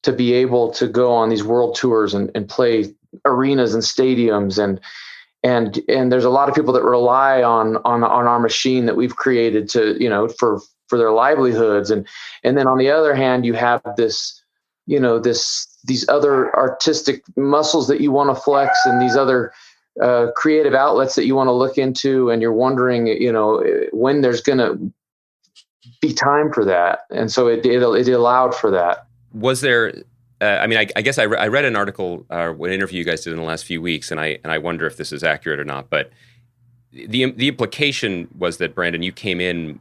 to be able to go on these world tours and play arenas and stadiums. And there's a lot of people that rely on our machine that we've created to, for their livelihoods. And then on the other hand, you have this, these other artistic muscles that you want to flex and these other creative outlets that you want to look into. And you're wondering, when there's going to be time for that. And so it allowed for that. Was there, I guess I read an article, an interview you guys did in the last few weeks, and I wonder if this is accurate or not, but the implication was that, Brandon, you came in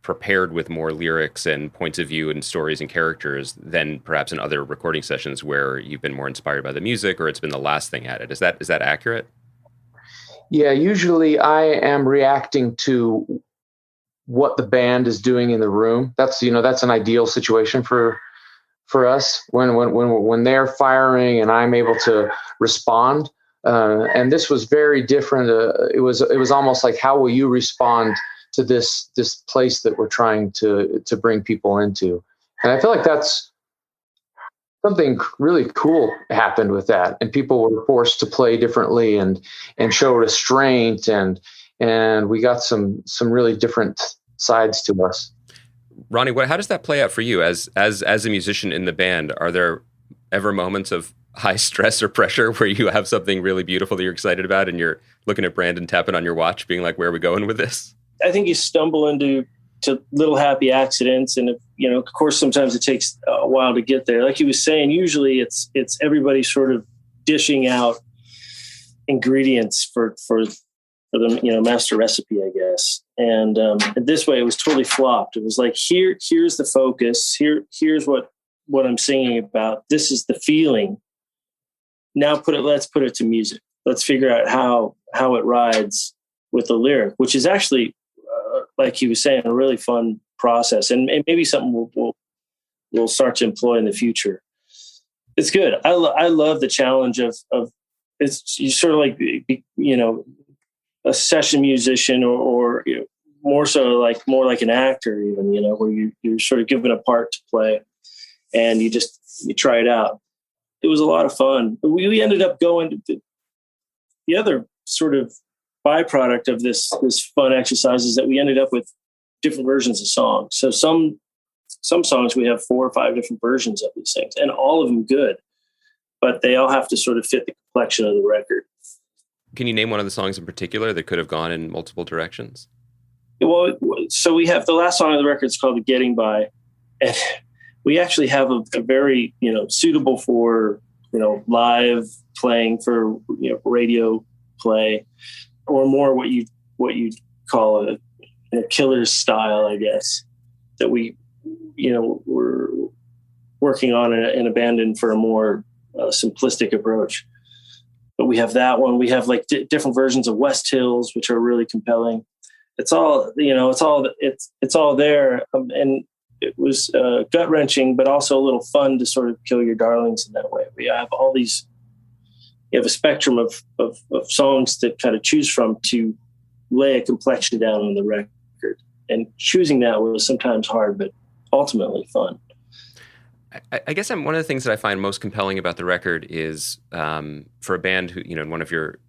prepared with more lyrics and points of view and stories and characters than perhaps in other recording sessions where you've been more inspired by the music or it's been the last thing added. Is that accurate? Yeah, usually I am reacting to what the band is doing in the room. That's an ideal situation for us when they're firing and I'm able to respond. And this was very different. It was almost like, how will you respond to this place that we're trying to bring people into? And I feel like that's something really cool happened with that. And people were forced to play differently and show restraint. And we got some really different sides to us. Ronnie, how does that play out for you as a musician in the band? Are there ever moments of high stress or pressure where you have something really beautiful that you're excited about and you're looking at Brandon tapping on your watch being like, where are we going with this? I think you stumble into little happy accidents. And, of course, sometimes it takes a while to get there. Like he was saying, usually it's everybody sort of dishing out ingredients for the master recipe, I guess. And this way it was totally flopped. It was like, here's the focus. Here's what I'm singing about. This is the feeling. Now let's put it to music. Let's figure out how it rides with the lyric, which is actually, like he was saying, a really fun process, and maybe something we'll start to employ in the future. It's good. I love the challenge of it's you sort of like, a session musician or more like an actor even, where you're sort of given a part to play and you try it out. It was a lot of fun. We ended up going to the other sort of byproduct of this fun exercise is that we ended up with different versions of songs. So some songs we have 4 or 5 different versions of these things, and all of them good, but they all have to sort of fit the complexion of the record. Can you name one of the songs in particular that could have gone in multiple directions? Well, so we have the last song of the record is called "The Getting By," and we actually have a very suitable for live playing, for radio play, or more what you call a killer's style, I guess, that we we're working on and abandoned for a more simplistic approach. But we have that one. We have like different versions of West Hills, which are really compelling. It's all it's all there, and it was gut wrenching, but also a little fun to sort of kill your darlings in that way. We have all these. You have a spectrum of songs to kind of choose from to lay a complexion down on the record, and choosing that was sometimes hard, but ultimately fun. I guess one of the things that I find most compelling about the record is for a band who, one of your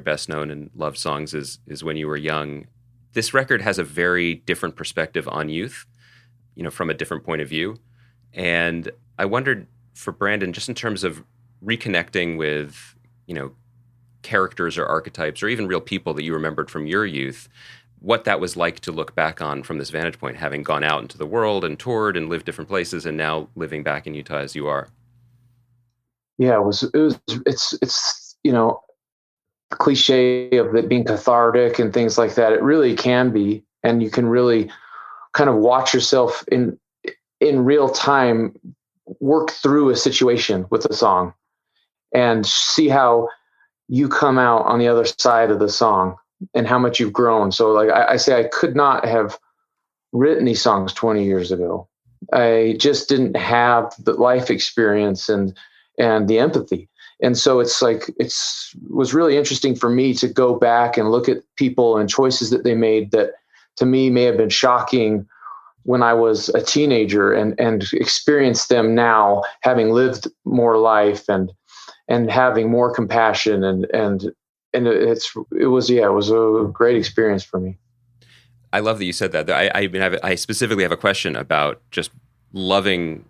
best known and loved songs is When You Were Young. This record has a very different perspective on youth, from a different point of view. And I wondered for Brandon, just in terms of reconnecting with, characters or archetypes or even real people that you remembered from your youth, what that was like to look back on from this vantage point, having gone out into the world and toured and lived different places and now living back in Utah as you are. Yeah, it's cliche of it being cathartic and things like that. It really can be. And you can really kind of watch yourself in real time, work through a situation with a song and see how you come out on the other side of the song and how much you've grown. So like I say, I could not have written these songs 20 years ago. I just didn't have the life experience and the empathy. And so it's like, was really interesting for me to go back and look at people and choices that they made that to me may have been shocking when I was a teenager and experience them now, having lived more life and having more compassion and it was a great experience for me. I love that you said that. I specifically have a question about just loving,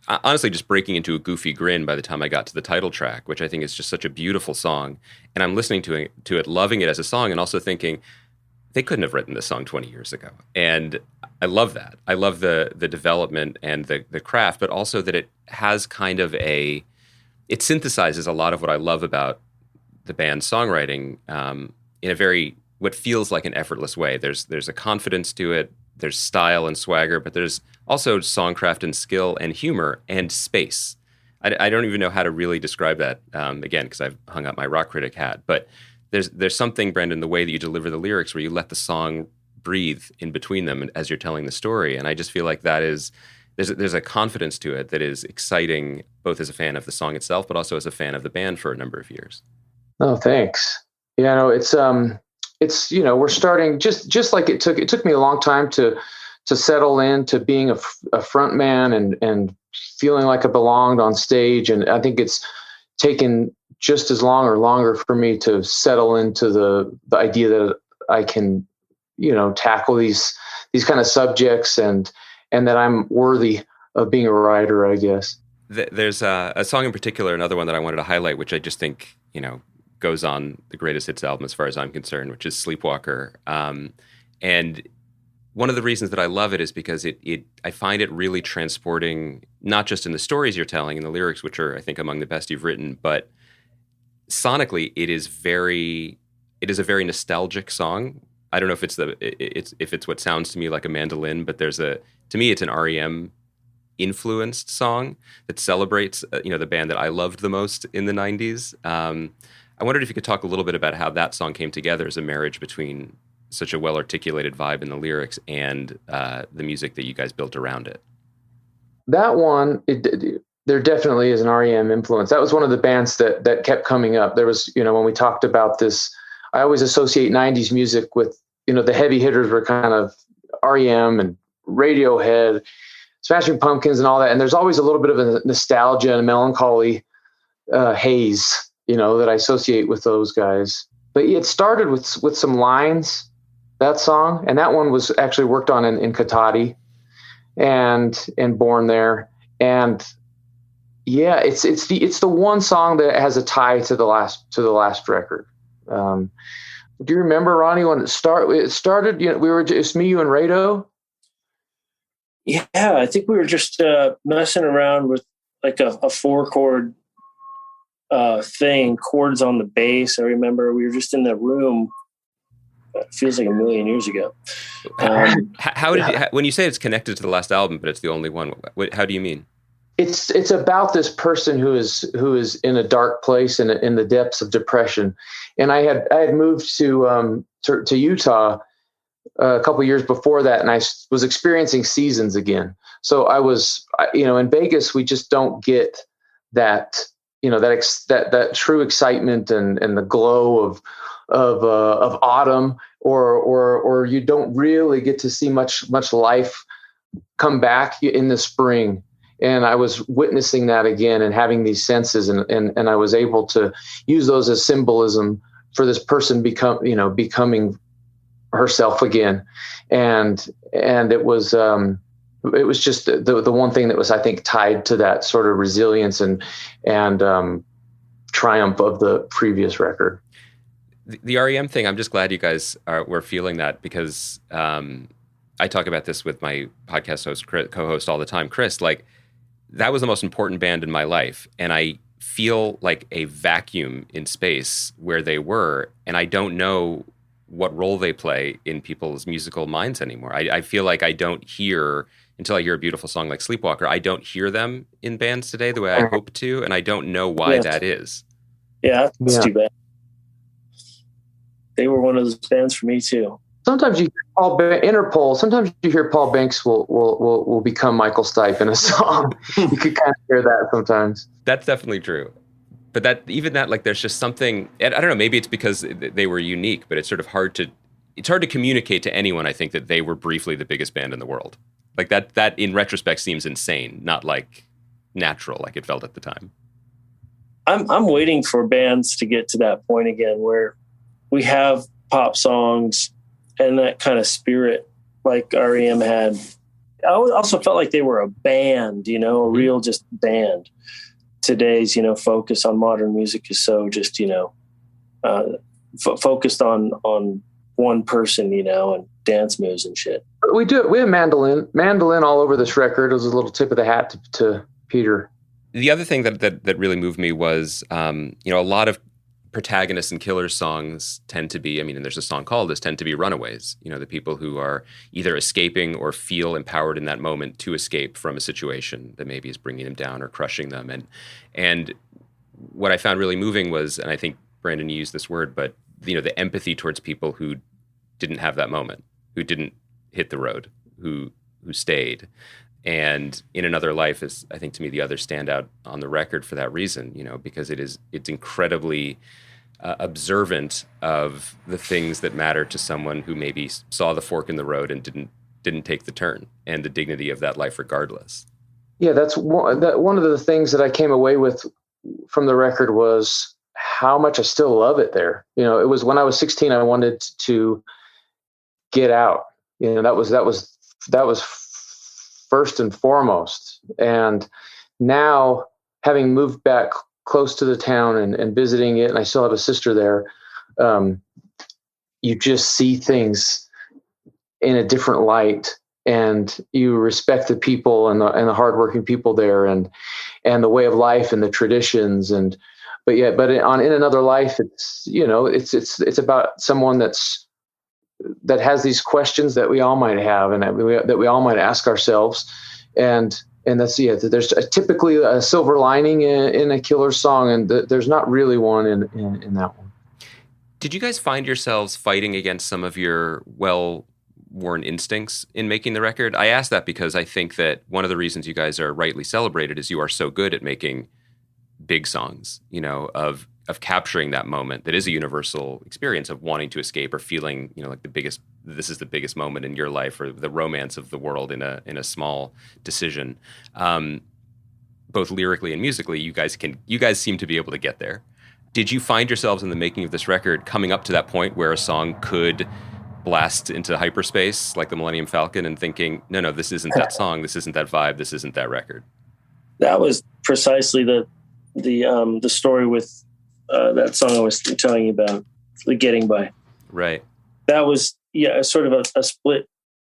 honestly, just breaking into a goofy grin by the time I got to the title track, which I think is just such a beautiful song. And I'm listening to it, loving it as a song, and also thinking they couldn't have written this song 20 years ago. And I love that. I love the development and the craft, but also that it has kind of it synthesizes a lot of what I love about the band's songwriting in a very what feels like an effortless way. There's a confidence to it. There's style and swagger, but there's also songcraft and skill and humor and space. I don't even know how to really describe that, again, because I've hung up my rock critic hat. But there's something, Brendan, the way that you deliver the lyrics where you let the song breathe in between them as you're telling the story. And I just feel like that is, there's a confidence to it that is exciting, both as a fan of the song itself, but also as a fan of the band for a number of years. Oh, thanks. Yeah, no, it's we're starting just like it took me a long time to settle into being a front man and feeling like I belonged on stage. And I think it's taken just as long or longer for me to settle into the idea that I can, tackle these kind of subjects and that I'm worthy of being a writer, I guess. There's a song in particular, another one that I wanted to highlight, which I just think, goes on the greatest hits album as far as I'm concerned, which is Sleepwalker. And one of the reasons that I love it is because I find it really transporting, not just in the stories you're telling and the lyrics, which are, I think, among the best you've written, but sonically, it is a very nostalgic song. I don't know if it's what sounds to me like a mandolin, but to me, it's an REM influenced song that celebrates, the band that I loved the most in the 90s. I wondered if you could talk a little bit about how that song came together as a marriage between such a well-articulated vibe in the lyrics and the music that you guys built around it. That one, there definitely is an REM influence. That was one of the bands that kept coming up. There was, when we talked about this, I always associate 90s music with, the heavy hitters were kind of REM and Radiohead, Smashing Pumpkins and all that. And there's always a little bit of a nostalgia and a melancholy haze, that I associate with those guys. But it started with some lines, that song, and that one was actually worked on in Katati and born there. And yeah, it's the one song that has a tie to the last record. Do you remember, Ronnie, when it started? We were just me, you, and Rado. Yeah, I think we were just messing around with like a 4-chord thing, chords on the bass. I remember we were just in the room. It feels like a million years ago. When you say it's connected to the last album, but it's the only one, how do you mean? It's about this person who is in a dark place and in the depths of depression. And I had moved to Utah a couple years before that, and I was experiencing seasons again. So I was, in Vegas, we just don't get that, that true excitement and the glow of autumn, or you don't really get to see much life come back in the spring. And I was witnessing that again and having these senses, and I was able to use those as symbolism for this person becoming herself again. And it was just the one thing that was, I think, tied to that sort of resilience and triumph of the previous record. The REM thing, I'm just glad you guys were feeling that, because I talk about this with my podcast host, co-host all the time, Chris. Like, that was the most important band in my life, and I feel like a vacuum in space where they were, and I don't know what role they play in people's musical minds anymore. I feel like I don't hear, until I hear a beautiful song like Sleepwalker, I don't hear them in bands today the way I hope to, and I don't know why that is. Yeah, that's too bad. They were one of those bands for me too. Sometimes you hear Interpol. Sometimes you hear Paul Banks will become Michael Stipe in a song. You could kind of hear that sometimes. That's definitely true. But like, there's just something. I don't know. Maybe it's because they were unique, but it's sort of hard to communicate to anyone, I think, that they were briefly the biggest band in the world. Like that in retrospect seems insane, not like natural, like it felt at the time. I'm waiting for bands to get to that point again where we have pop songs and that kind of spirit like REM had. I also felt like they were a band, a real just band. Today's, focus on modern music is so just, focused on one person, and dance moves and shit. We have mandolin all over this record. It was a little tip of the hat to Peter. The other thing that really moved me was, a lot of protagonists in killer songs tend to be, and there's a song called this, tend to be runaways. The people who are either escaping or feel empowered in that moment to escape from a situation that maybe is bringing them down or crushing them. And what I found really moving was, and I think Brandon, you used this word, but the empathy towards people who didn't have that moment, who didn't hit the road, who stayed. And In Another Life is, I think, to me, the other standout on the record for that reason, because it's incredibly observant of the things that matter to someone who maybe saw the fork in the road and didn't take the turn, and the dignity of that life regardless. Yeah, that's one of the things that I came away with from the record was how much I still love it there. It was when I was 16, I wanted to get out. That was first and foremost. And now, having moved back close to the town and visiting it, and I still have a sister there, you just see things in a different light, and you respect the people and the hardworking people there, and the way of life and the traditions. But In Another Life, it's about someone that has these questions that we all might have, and that we all might ask ourselves. And that's, there's typically a silver lining in a killer song, and there's not really one in that one. Did you guys find yourselves fighting against some of your well-worn instincts in making the record? I ask that because I think that one of the reasons you guys are rightly celebrated is you are so good at making big songs, of capturing that moment that is a universal experience of wanting to escape or feeling, like this is the biggest moment in your life, or the romance of the world in a small decision. Both lyrically and musically, you guys seem to be able to get there. Did you find yourselves in the making of this record coming up to that point where a song could blast into hyperspace like the Millennium Falcon and thinking, no, this isn't that song, this isn't that vibe, this isn't that record? That was precisely the story with that song I was telling you about, the Getting By. Right. That was, sort of a split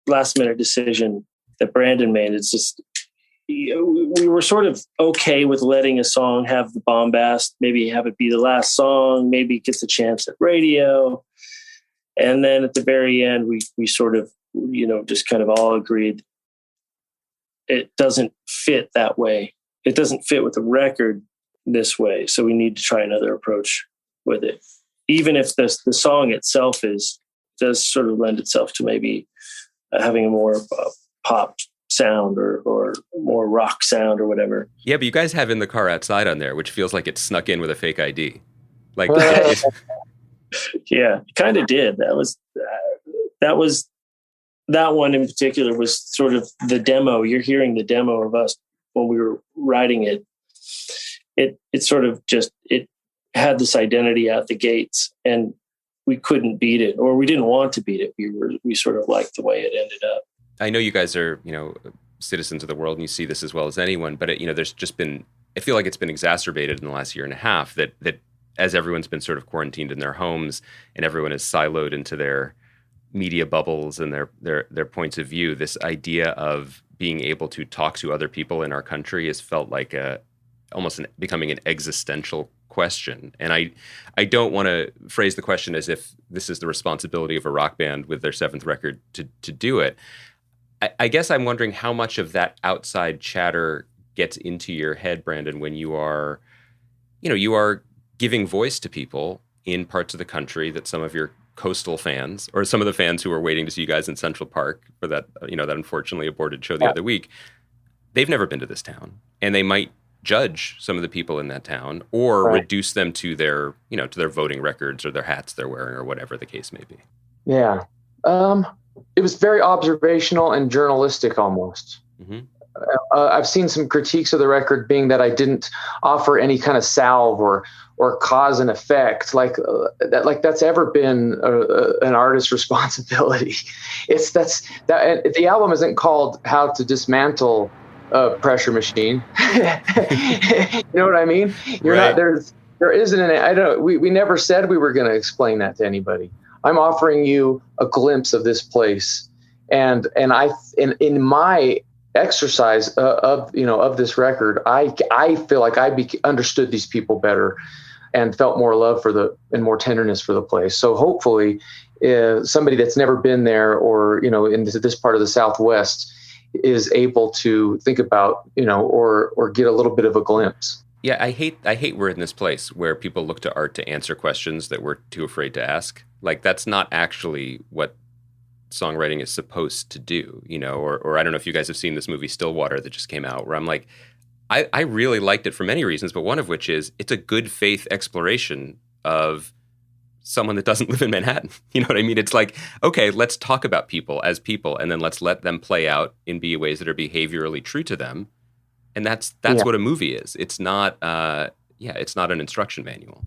last minute decision that Brandon made. It's just, we were sort of okay with letting a song have the bombast, maybe have it be the last song, maybe it gets a chance at radio. And then at the very end, we sort of, just kind of all agreed it doesn't fit that way. It doesn't fit with the record this way. So we need to try another approach with it. Even if the song itself does sort of lend itself to maybe having a more pop sound or more rock sound or whatever. Yeah, but you guys have In the Car Outside on there, which feels like it snuck in with a fake ID. Like, yeah, kind of did. That one in particular was sort of the demo. You're hearing the demo of us when we were writing it. It sort of just, it had this identity out the gates, and we couldn't beat it, or we didn't want to beat it. We sort of liked the way it ended up. I know you guys are, citizens of the world, and you see this as well as anyone, but there's just been, I feel like it's been exacerbated in the last year and a half that as everyone's been sort of quarantined in their homes and everyone is siloed into their media bubbles and their points of view, this idea of being able to talk to other people in our country has felt like becoming an existential question. And I don't want to phrase the question as if this is the responsibility of a rock band with their seventh record to do it. I guess I'm wondering how much of that outside chatter gets into your head, Brandon, when you are giving voice to people in parts of the country that some of your coastal fans, or some of the fans who are waiting to see you guys in Central Park for that, that unfortunately aborted show the other week, they've never been to this town, and they might judge some of the people in that town, or reduce them to their, to their voting records or their hats they're wearing, or whatever the case may be. Yeah. It was very observational and journalistic almost. Mm-hmm. I've seen some critiques of the record being that I didn't offer any kind of salve or cause and effect, like that's ever been an artist's responsibility. The album isn't called How to Dismantle a Pressure Machine. You know what I mean? There isn't we never said we were going to explain that to anybody. I'm offering you a glimpse of this place, and in my exercise of this record, I feel like I understood these people better and felt more love and more tenderness for the place. So hopefully somebody that's never been there or, in this part of the Southwest is able to think about, or get a little bit of a glimpse. Yeah, I hate we're in this place where people look to art to answer questions that we're too afraid to ask. Like, that's not actually what songwriting is supposed to do, or I don't know if you guys have seen this movie Stillwater that just came out, where I'm like, I really liked it for many reasons, but one of which is it's a good faith exploration of someone that doesn't live in Manhattan. You know what I mean? It's like, okay, let's talk about people as people, and then let's let them play out in ways that are behaviorally true to them. And that's what a movie is. It's not, it's not an instruction manual.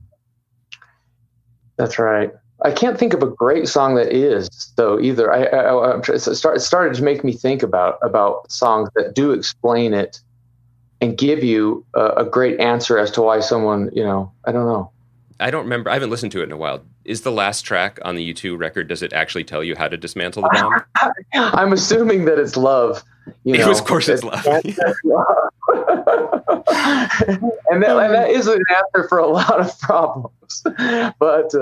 That's right. I can't think of a great song that is, though, either. It started to make me think about songs that do explain it and give you a great answer as to why someone, I don't know. I don't remember. I haven't listened to it in a while. Is the last track on the U2 record, does it actually tell you how to dismantle the bomb? I'm assuming that it's love. Of course it's love. and that is an answer for a lot of problems. But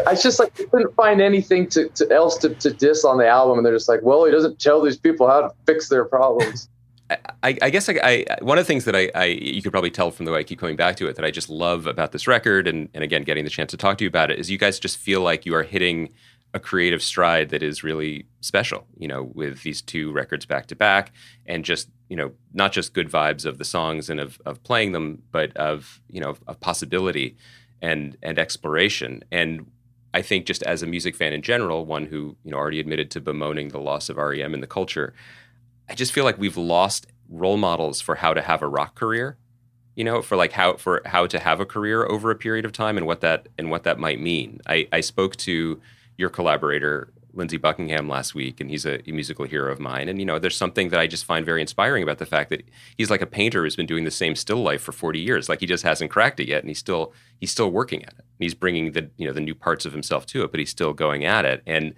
I just like couldn't find anything else to diss on the album, and they're just like, well, he doesn't tell these people how to fix their problems. I guess one of the things that you could probably tell from the way I keep coming back to it that I just love about this record, and again getting the chance to talk to you about it, is you guys just feel like you are hitting a creative stride that is really special, with these two records back to back, and just, not just good vibes of the songs and of playing them, but of possibility and exploration. And I think just as a music fan in general, one who, already admitted to bemoaning the loss of REM in the culture, I just feel like we've lost role models for how to have a rock career, for how to have a career over a period of time and what that might mean. I spoke to your collaborator, Lindsey Buckingham, last week, and he's a musical hero of mine. And, there's something that I just find very inspiring about the fact that he's like a painter who's been doing the same still life for 40 years. Like, he just hasn't cracked it yet, and he's still working at it. He's bringing the new parts of himself to it, but he's still going at it. And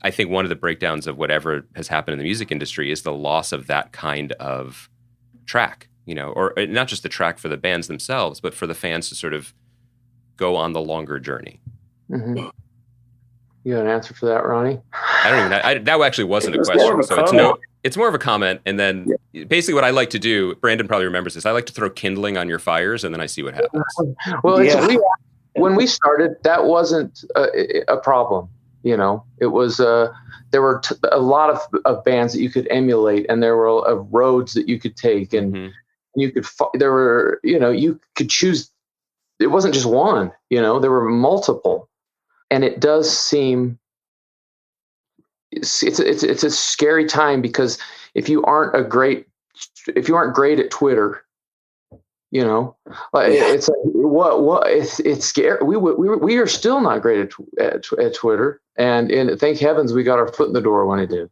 I think one of the breakdowns of whatever has happened in the music industry is the loss of that kind of track, or not just the track for the bands themselves, but for the fans to sort of go on the longer journey. Mm-hmm. You got an answer for that, Ronnie? I don't even. That actually wasn't a question, so it's more of a comment. And then basically, what I like to do, Brandon probably remembers this. I like to throw kindling on your fires, and then I see what happens. Well, when we started, that wasn't a problem. It was there were a lot of bands that you could emulate, and there were roads that you could take, and you could you could choose. It wasn't just one. There were multiple, and it does seem it's a scary time, because if you aren't great at Twitter, it's like, it's scary. We are still not great at Twitter, and thank heavens we got our foot in the door when it did.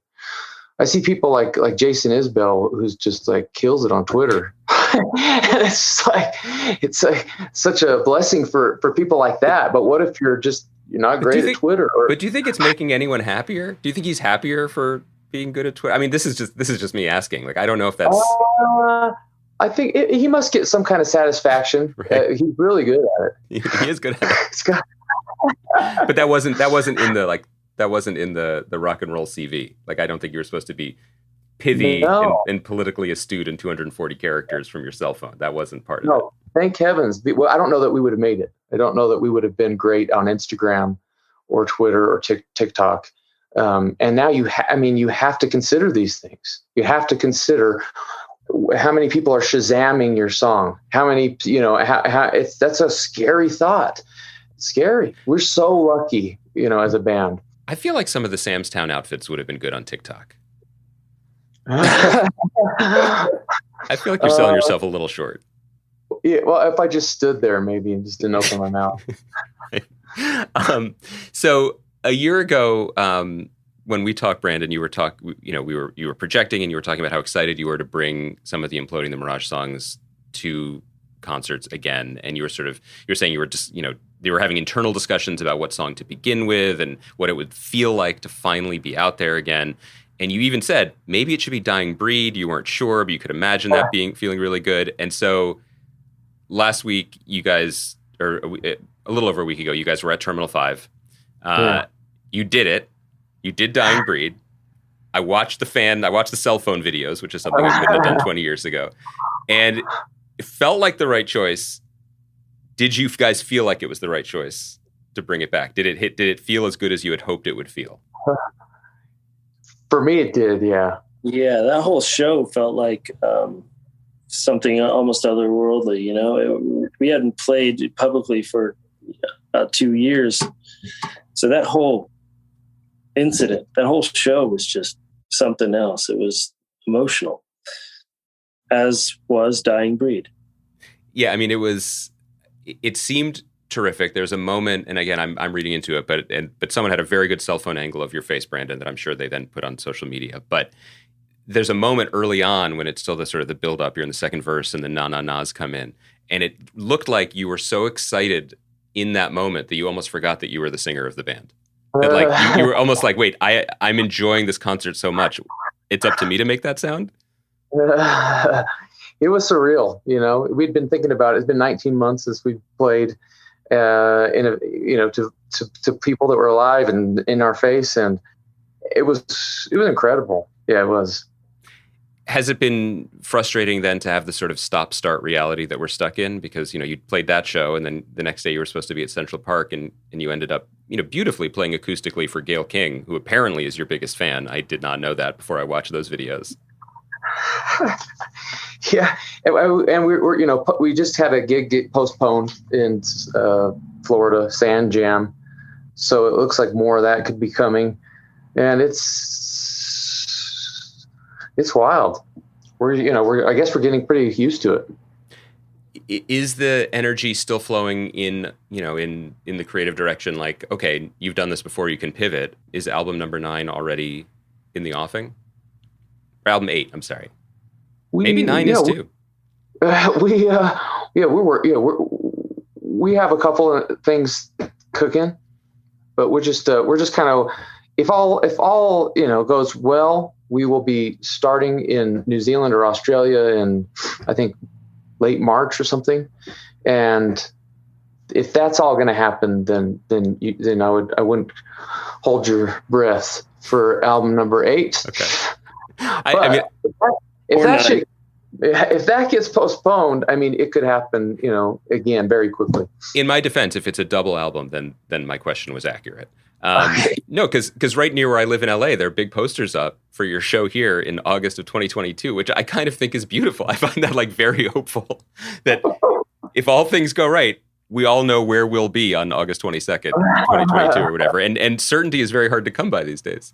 I see people like Jason Isbell, who's just like kills it on Twitter. And it's like such a blessing for people like that. But what if you're not great at Twitter? But do you think it's making anyone happier? Do you think he's happier for being good at Twitter? I mean, this is just me asking. Like, I don't know if that's. I think he must get some kind of satisfaction. Right. He's really good at it. He is good at it. But that wasn't in the rock and roll CV. Like, I don't think you were supposed to be pithy and politically astute in 240 characters from your cell phone. That wasn't part of it. Thank heavens. Well, I don't know that we would have made it. I don't know that we would have been great on Instagram or Twitter or TikTok. And now you have to consider these things. You have to consider how many people are Shazamming your song. How many, that's a scary thought. It's scary. We're so lucky, as a band. I feel like some of the Sam's Town outfits would have been good on TikTok. I feel like you're selling yourself a little short. Yeah, well, if I just stood there maybe and just didn't open my mouth. So a year ago, when we talked, Brandon, you were projecting, and you were talking about how excited you were to bring some of the Imploding the Mirage songs to concerts again. And you were saying you were just, they were having internal discussions about what song to begin with and what it would feel like to finally be out there again. And you even said maybe it should be Dying Breed. You weren't sure, but you could imagine that feeling really good. And so last week, you guys, or a little over a week ago, you guys were at Terminal 5. You did it. You did Dying Breed. I watched the cell phone videos, which is something I couldn't have done 20 years ago. And it felt like the right choice. Did you guys feel like it was the right choice to bring it back? Did it feel as good as you had hoped it would feel? For me, it did, yeah. Yeah, that whole show felt like something almost otherworldly, you know? We hadn't played publicly for about 2 years. So that whole incident, that whole show was just something else. It was emotional, as was Dying Breed. Yeah, I mean, it seemed terrific. There's a moment, and again, I'm reading into it, but someone had a very good cell phone angle of your face, Brandon, that I'm sure they then put on social media. But there's a moment early on when it's still the sort of the build up. You're in the second verse, and the na-na-nas come in, and it looked like you were so excited in that moment that you almost forgot that you were the singer of the band. That like you were almost like, wait, I'm enjoying this concert so much. It's up to me to make that sound. It was surreal, you know. We'd been thinking about it. It's been 19 months since we played, to people that were alive and in our face, and it was incredible. Yeah, it was. Has it been frustrating then to have the sort of stop-start reality that we're stuck in? Because, you know, you played that show and then the next day you were supposed to be at Central Park and you ended up, you know, beautifully playing acoustically for Gayle King, who apparently is your biggest fan. I did not know that before I watched those videos. Yeah. And we're, you know, we just had a gig get postponed in Florida, Sand Jam. So it looks like more of that could be coming. And it's wild. I guess we're getting pretty used to it. Is the energy still flowing in the creative direction? Like, okay, you've done this before, you can pivot. Is album number 9 already in the offing? Or album 8, I'm sorry. Maybe 9 is too. We have a couple of things cooking, but we're just kind of, if all goes well, we will be starting in New Zealand or Australia in, I think, late March or something. And if that's all going to happen, then I wouldn't hold your breath for album number 8. Okay. If that gets postponed, I mean, it could happen, again, very quickly. In my defense, if it's a double album, then my question was accurate. No, because right near where I live in LA, there are big posters up for your show here in August of 2022, which I kind of think is beautiful. I find that like very hopeful that if all things go right, we all know where we'll be on August 22nd, 2022 or whatever. And certainty is very hard to come by these days.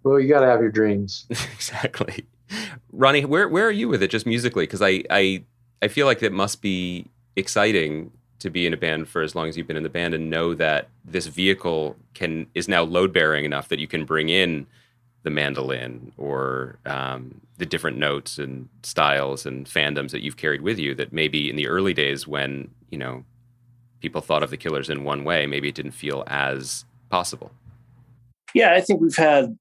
Well, you got to have your dreams. Exactly. Ronnie, where are you with it just musically? Because I feel like it must be exciting to be in a band for as long as you've been in the band and know that this vehicle is now load bearing enough that you can bring in the mandolin or the different notes and styles and fandoms that you've carried with you that maybe in the early days when, people thought of the Killers in one way, maybe it didn't feel as possible. Yeah, I think we've had,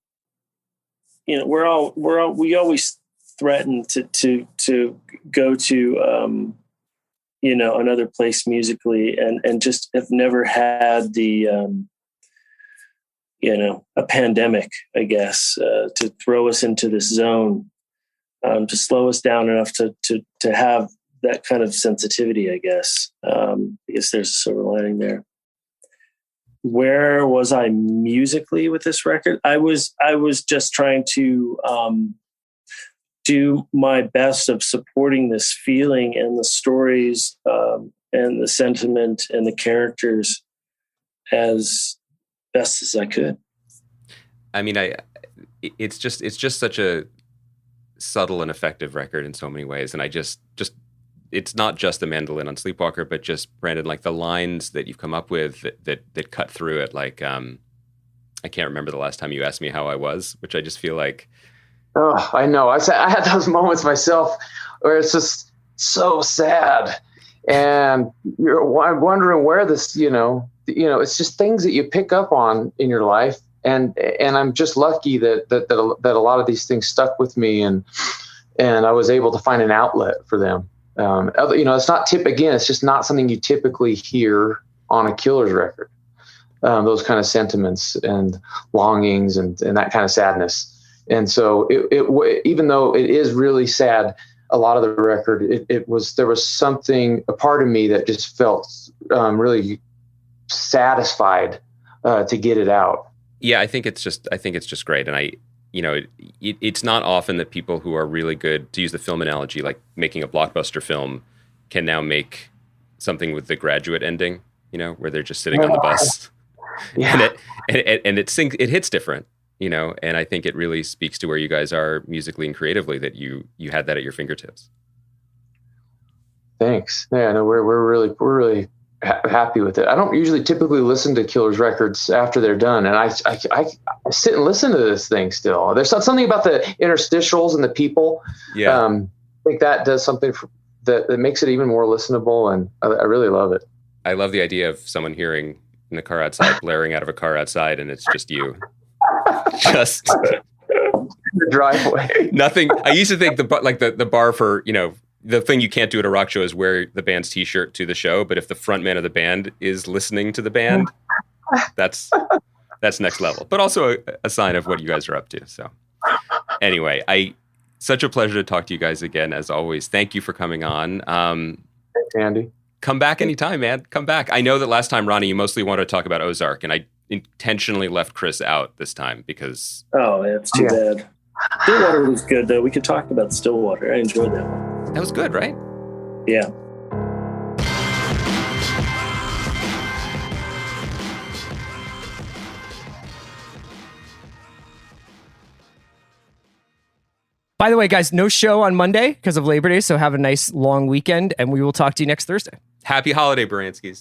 we always threaten to go to, another place musically and just have never had the, a pandemic, I guess, to throw us into this zone, to slow us down enough to have that kind of sensitivity, I guess. I guess there's a silver lining there. Where was I musically with this record? I was just trying to do my best of supporting this feeling and the stories and the sentiment and the characters as best as I could. I mean, it's just such a subtle and effective record in so many ways, and I just it's not just the mandolin on Sleepwalker, but just Brandon, like the lines that you've come up with that cut through it. Like I can't remember the last time you asked me how I was, which I just feel like. Oh, I know. I had those moments myself where it's just so sad, and you're wondering where this, it's just things that you pick up on in your life, and I'm just lucky that a lot of these things stuck with me, and and I was able to find an outlet for them. It's not it's just not something you typically hear on a Killers record. Those kind of sentiments and longings and that kind of sadness. And so even though it is really sad, a lot of the record, there was something, a part of me that just felt really satisfied to get it out. Yeah, I think it's just great. And it's not often that people who are really good, to use the film analogy, like making a blockbuster film, can now make something with the Graduate ending, where they're just sitting on the bus. Yeah. And it hits different, and I think it really speaks to where you guys are musically and creatively, that you had that at your fingertips. Thanks. Yeah, no, we're really happy with it. I don't usually typically listen to Killers records after they're done, and I sit and listen to this thing still. There's something about the interstitials and the people. Yeah. I think that does something that makes it even more listenable, and I really love it. I love the idea of someone hearing in the car outside, blaring out of a car outside, and it's just you. Just the driveway. Nothing. I used to think the bar for, the thing you can't do at a rock show is wear the band's t-shirt to the show. But if the front man of the band is listening to the band, that's next level. But also a sign of what you guys are up to. So anyway, such a pleasure to talk to you guys again, as always. Thank you for coming on. Thanks, Andy. Come back anytime, man. Come back. I know that last time, Ronnie, you mostly wanted to talk about Ozark, and I intentionally left Chris out this time because... Oh, yeah, it's too bad. Stillwater was good, though. We could talk about Stillwater. I enjoyed that one. That was good, right? Yeah. By the way, guys, no show on Monday because of Labor Day, so have a nice long weekend, and we will talk to you next Thursday. Happy holiday, Baranskis.